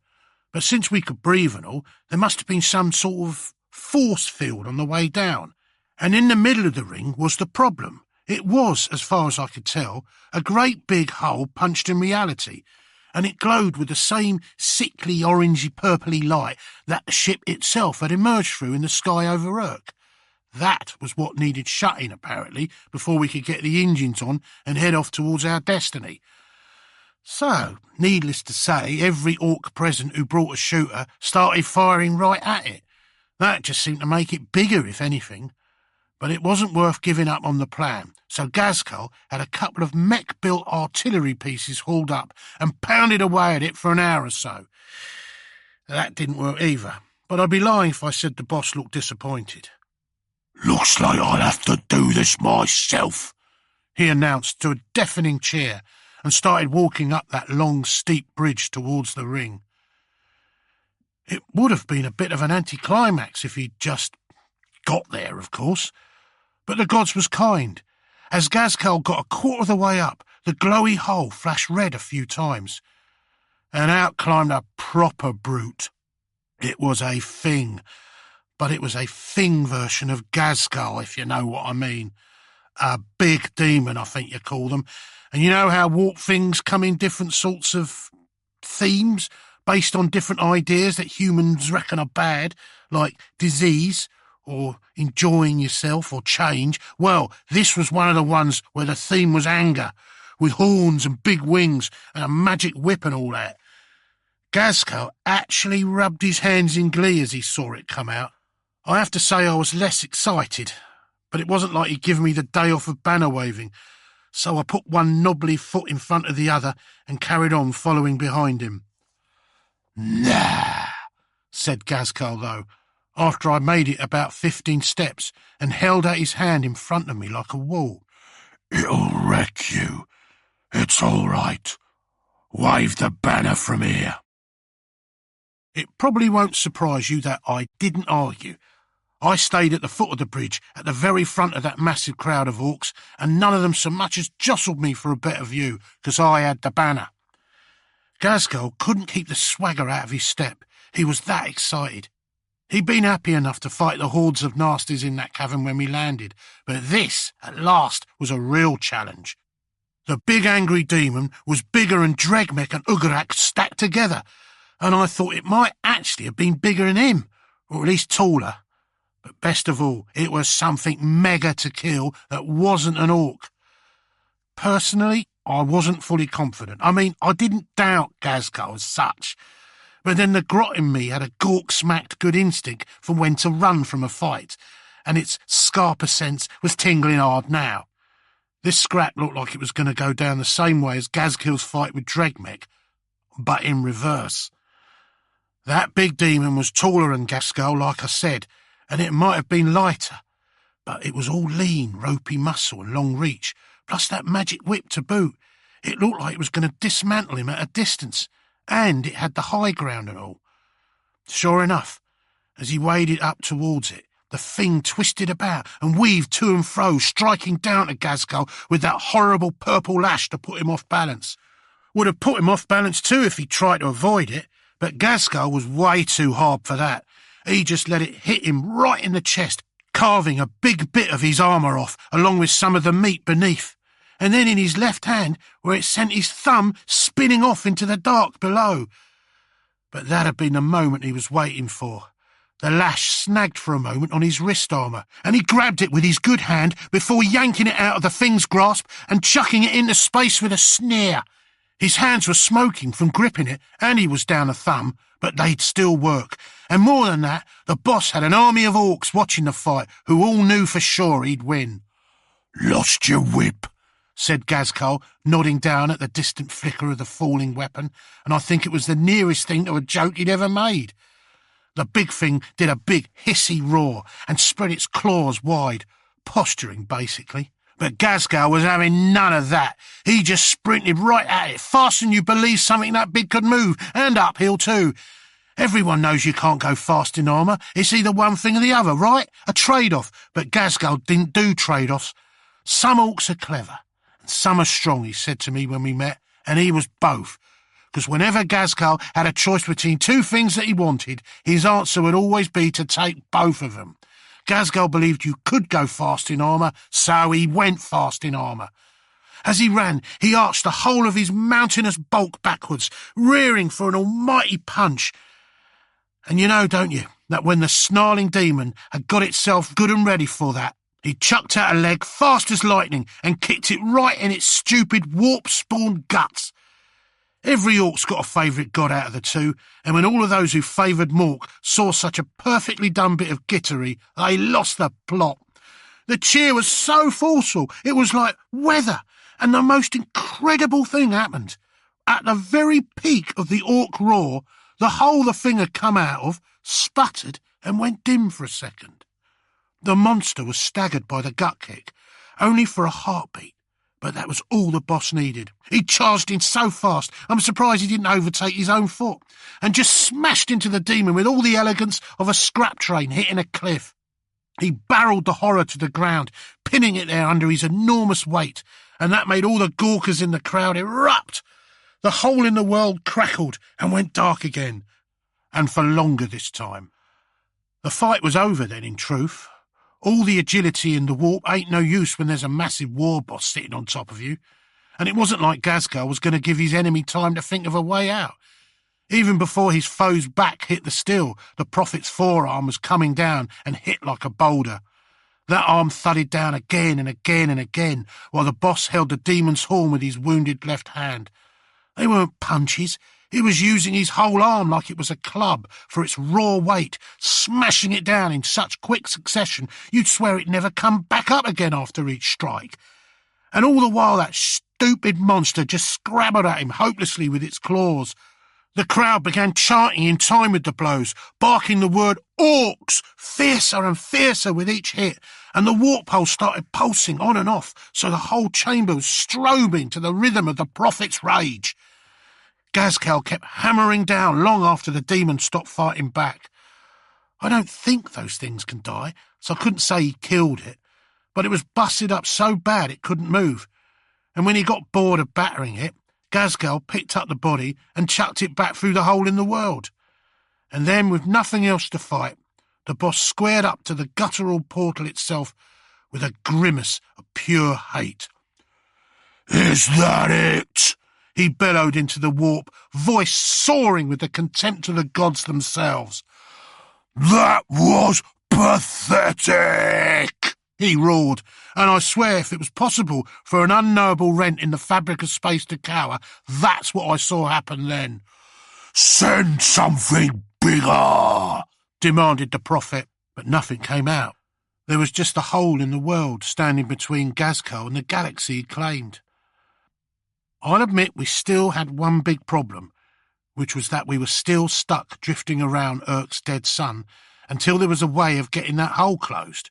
But since we could breathe and all, there must have been some sort of force field on the way down, and in the middle of the ring was the problem. It was, as far as I could tell, a great big hole punched in reality, and it glowed with the same sickly orangey purpley light that the ship itself had emerged through in the sky over Urk. That was what needed shutting, apparently, before we could get the engines on and head off towards our destiny. So, needless to say, every orc present who brought a shooter started firing right at it. That just seemed to make it bigger, if anything. But it wasn't worth giving up on the plan, so Gazcol had a couple of mech-built artillery pieces hauled up and pounded away at it for an hour or so. That didn't work either, but I'd be lying if I said the boss looked disappointed. "Looks like I'll have to do this myself," he announced to a deafening cheer and started walking up that long, steep bridge towards the ring. It would have been a bit of an anticlimax if he'd just got there, of course. But the gods was kind. As Gazcol got a quarter of the way up, the glowy hole flashed red a few times, and out climbed a proper brute. It was a thing, but it was a thing version of Gazcol, if you know what I mean. A big demon, I think you call them. And you know how warp things come in different sorts of themes, based on different ideas that humans reckon are bad, like disease, or enjoying yourself, or change. Well, this was one of the ones where the theme was anger, with horns and big wings and a magic whip and all that. Gazcol actually rubbed his hands in glee as he saw it come out. I have to say I was less excited, but it wasn't like he'd given me the day off of banner waving, so I put one knobbly foot in front of the other and carried on following behind him. "Nah," said Gazcol, though, after I made it about 15 steps and held out his hand in front of me like a wall. "It'll wreck you. It's all right. Wave the banner from here." It probably won't surprise you that I didn't argue. I stayed at the foot of the bridge, at the very front of that massive crowd of orcs, and none of them so much as jostled me for a better view, because I had the banner. Gazcol couldn't keep the swagger out of his step. He was that excited. He'd been happy enough to fight the hordes of nasties in that cavern when we landed, but this, at last, was a real challenge. The big angry demon was bigger than Dregmek and Ugarak stacked together, and I thought it might actually have been bigger than him, or at least taller. But best of all, it was something mega to kill that wasn't an orc. Personally, I wasn't fully confident. I mean, I didn't doubt Gazcol as such, but then the grot in me had a gawk-smacked good instinct for when to run from a fight, and its scarper sense was tingling hard now. This scrap looked like it was going to go down the same way as Gazcal's fight with Dregmek, but in reverse. That big demon was taller than Gazcol, like I said, and it might have been lighter, but it was all lean, ropey muscle and long reach, plus that magic whip to boot. It looked like it was going to dismantle him at a distance, and it had the high ground and all. Sure enough, as he waded up towards it, the thing twisted about and weaved to and fro, striking down at Gazcol with that horrible purple lash to put him off balance. Would have put him off balance too if he tried to avoid it, but Gazcol was way too hard for that. He just let it hit him right in the chest, carving a big bit of his armour off, along with some of the meat beneath, and then in his left hand, where it sent his thumb spinning off into the dark below. But that had been the moment he was waiting for. The lash snagged for a moment on his wrist armour, and he grabbed it with his good hand before yanking it out of the thing's grasp and chucking it into space with a sneer. His hands were smoking from gripping it, and he was down a thumb, but they'd still work. And more than that, the boss had an army of orcs watching the fight who all knew for sure he'd win. "Lost your whip," said Gazcol, nodding down at the distant flicker of the falling weapon, and I think it was the nearest thing to a joke he'd ever made. The big thing did a big hissy roar and spread its claws wide, posturing basically. But Gazcol was having none of that. He just sprinted right at it, faster than you believe something that big could move, and uphill too. Everyone knows you can't go fast in armour. It's either one thing or the other, right? A trade-off. But Gazcol didn't do trade-offs. Some orcs are clever, and some are strong, he said to me when we met, and he was both. because whenever Gazgal had a choice between two things that he wanted, his answer would always be to take both of them. Gazgal believed you could go fast in armour, so he went fast in armour. As he ran, he arched the whole of his mountainous bulk backwards, rearing for an almighty punch. And you know, don't you, that when the snarling demon had got itself good and ready for that, he chucked out a leg fast as lightning and kicked it right in its stupid warp-spawned guts. Every orc's got a favourite god out of the two, and when all of those who favoured Mork saw such a perfectly done bit of gittery, they lost the plot. The cheer was so forceful, it was like weather, and the most incredible thing happened. At the very peak of the orc roar, the hole the thing had come out of sputtered and went dim for a second. The monster was staggered by the gut kick, only for a heartbeat, but that was all the boss needed. He charged in so fast, I'm surprised he didn't overtake his own foot, and just smashed into the demon with all the elegance of a scrap train hitting a cliff. He barreled the horror to the ground, pinning it there under his enormous weight, and that made all the gawkers in the crowd erupt. The hole in the world crackled and went dark again, and for longer this time. The fight was over then, in truth. All the agility in the warp ain't no use when there's a massive war boss sitting on top of you, and it wasn't like Gazgal was going to give his enemy time to think of a way out. Even before his foe's back hit the steel, the prophet's forearm was coming down and hit like a boulder. That arm thudded down again and again and again, while the boss held the demon's horn with his wounded left hand. They weren't punches. He was using his whole arm like it was a club for its raw weight, smashing it down in such quick succession you'd swear it never come back up again after each strike. And all the while that stupid monster just scrabbled at him hopelessly with its claws. The crowd began chanting in time with the blows, barking the word orcs, fiercer and fiercer with each hit, and the warp hole started pulsing on and off, so the whole chamber was strobing to the rhythm of the prophet's rage. Gazgal kept hammering down long after the demon stopped fighting back. I don't think those things can die, so I couldn't say he killed it, but it was busted up so bad it couldn't move, and when he got bored of battering it, Gazgal picked up the body and chucked it back through the hole in the world. And then, with nothing else to fight, the boss squared up to the guttural portal itself with a grimace of pure hate. "Is that it?" he bellowed into the warp, voice soaring with the contempt of the gods themselves. "That was pathetic!" he roared, and I swear if it was possible for an unknowable rent in the fabric of space to cower, that's what I saw happen then. "Send something bigger," demanded the prophet, but nothing came out. There was just a hole in the world standing between Gazcal and the galaxy he'd claimed. I'll admit we still had one big problem, which was that we were still stuck drifting around Urk's dead sun until there was a way of getting that hole closed.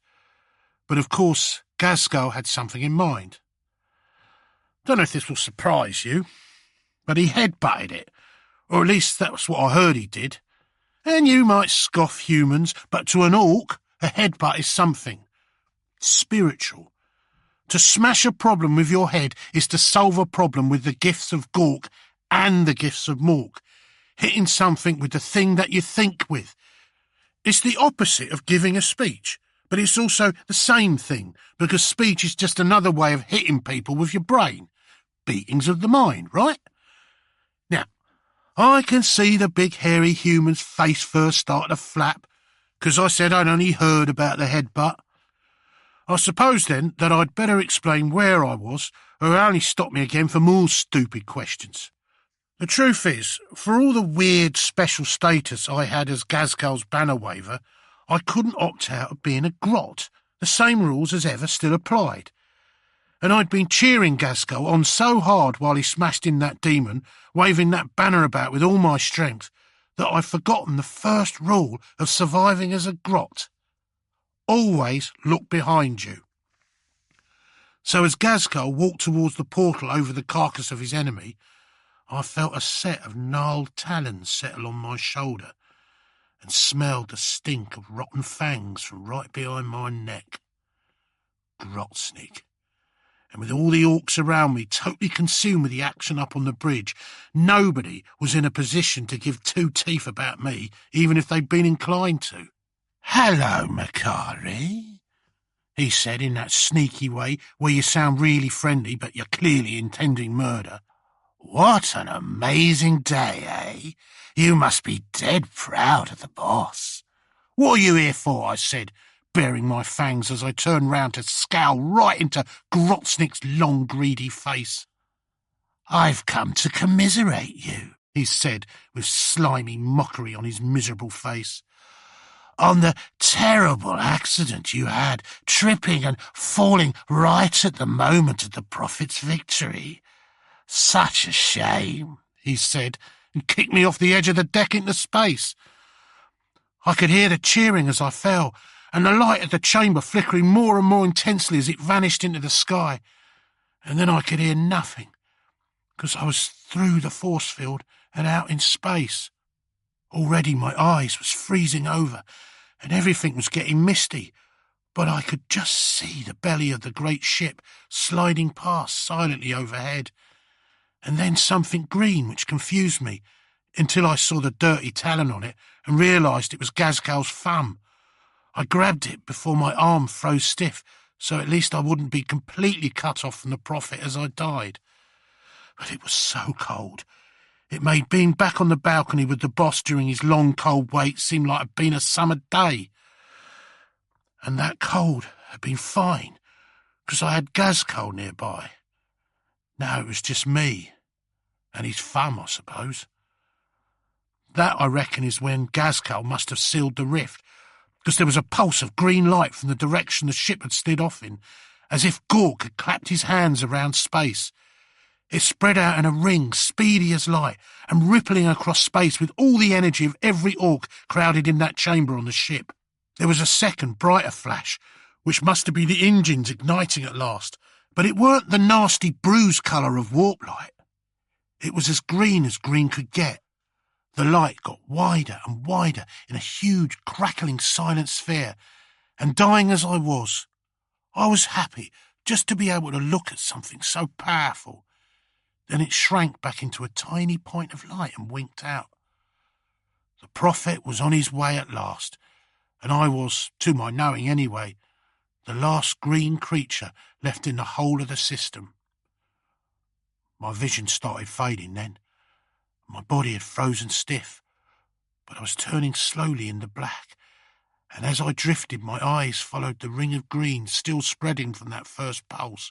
But of course, Gazgal had something in mind. Don't know if this will surprise you, but he headbutted it, or at least that's what I heard he did. And you might scoff humans, but to an orc, a headbutt is something spiritual. To smash a problem with your head is to solve a problem with the gifts of Gork and the gifts of Mork, hitting something with the thing that you think with. It's the opposite of giving a speech, but it's also the same thing, because speech is just another way of hitting people with your brain. Beatings of the mind, right? Now, I can see the big hairy human's face first start to flap, because I said I'd only heard about the headbutt. I suppose, then, that I'd better explain where I was, or he'll only stop me again for more stupid questions. The truth is, for all the weird special status I had as Gazgal's banner waver, I couldn't opt out of being a grot. The same rules as ever still applied. And I'd been cheering Gazgal on so hard while he smashed in that demon, waving that banner about with all my strength, that I'd forgotten the first rule of surviving as a grot. Always look behind you. So as Gazgal walked towards the portal over the carcass of his enemy, I felt a set of gnarled talons settle on my shoulder and smelled the stink of rotten fangs from right behind my neck. Grotsnig. and with all the orcs around me totally consumed with the action up on the bridge, nobody was in a position to give two teeth about me, even if they'd been inclined to. "Hello, Macari," he said in that sneaky way where you sound really friendly but you're clearly intending murder. "What an amazing day, eh? You must be dead proud of the boss." "What are you here for?" I said, baring my fangs as I turned round to scowl right into Grotznick's long, greedy face. "I've come to commiserate you," he said with slimy mockery on his miserable face, "on the terrible accident you had, tripping and falling right at the moment of the Prophet's victory. Such a shame," he said, and kicked me off the edge of the deck into space. I could hear the cheering as I fell, and the light of the chamber flickering more and more intensely as it vanished into the sky. And then I could hear nothing, because I was through the force field and out in space. Already my eyes was freezing over, and everything was getting misty, but I could just see the belly of the great ship sliding past silently overhead, and then something green which confused me, until I saw the dirty talon on it and realised it was Gazcal's thumb. I grabbed it before my arm froze stiff, so at least I wouldn't be completely cut off from the Prophet as I died. But it was so cold. It made being back on the balcony with the boss during his long cold wait seem like it'd been a summer day. And that cold had been fine, because I had Gazcal nearby. Now it was just me, and his thumb, I suppose. That, I reckon, is when Gazcal must have sealed the rift, because there was a pulse of green light from the direction the ship had slid off in, as if Gork had clapped his hands around space. It spread out in a ring, speedy as light, and rippling across space with all the energy of every orc crowded in that chamber on the ship. There was a second, brighter flash, which must have been the engines igniting at last, but it weren't the nasty bruise colour of warp light. It was as green could get. The light got wider and wider in a huge, crackling, silent sphere, and dying as I was happy just to be able to look at something so powerful. Then it shrank back into a tiny point of light and winked out. The Prophet was on his way at last, and I was, to my knowing anyway, the last green creature left in the whole of the system. My vision started fading then. My body had frozen stiff, but I was turning slowly into black, and as I drifted my eyes followed the ring of green still spreading from that first pulse.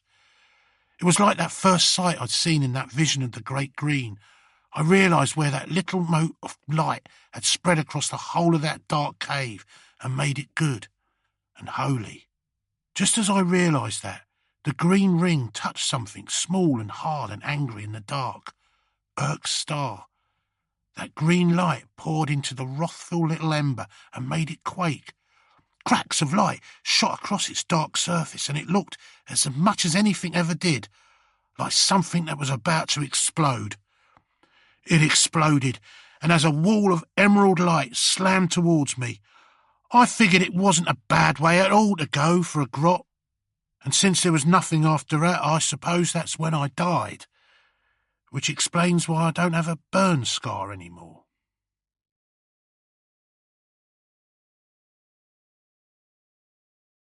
It was like that first sight I'd seen in that vision of the great green. I realised where that little mote of light had spread across the whole of that dark cave and made it good and holy. Just as I realised that, the green ring touched something small and hard and angry in the dark. Urk's star. That green light poured into the wrathful little ember and made it quake. Cracks of light shot across its dark surface, and it looked, as much as anything ever did, like something that was about to explode. It exploded, and as a wall of emerald light slammed towards me, I figured it wasn't a bad way at all to go for a grot. And since there was nothing after that, I suppose that's when I died. Which explains why I don't have a burn scar anymore.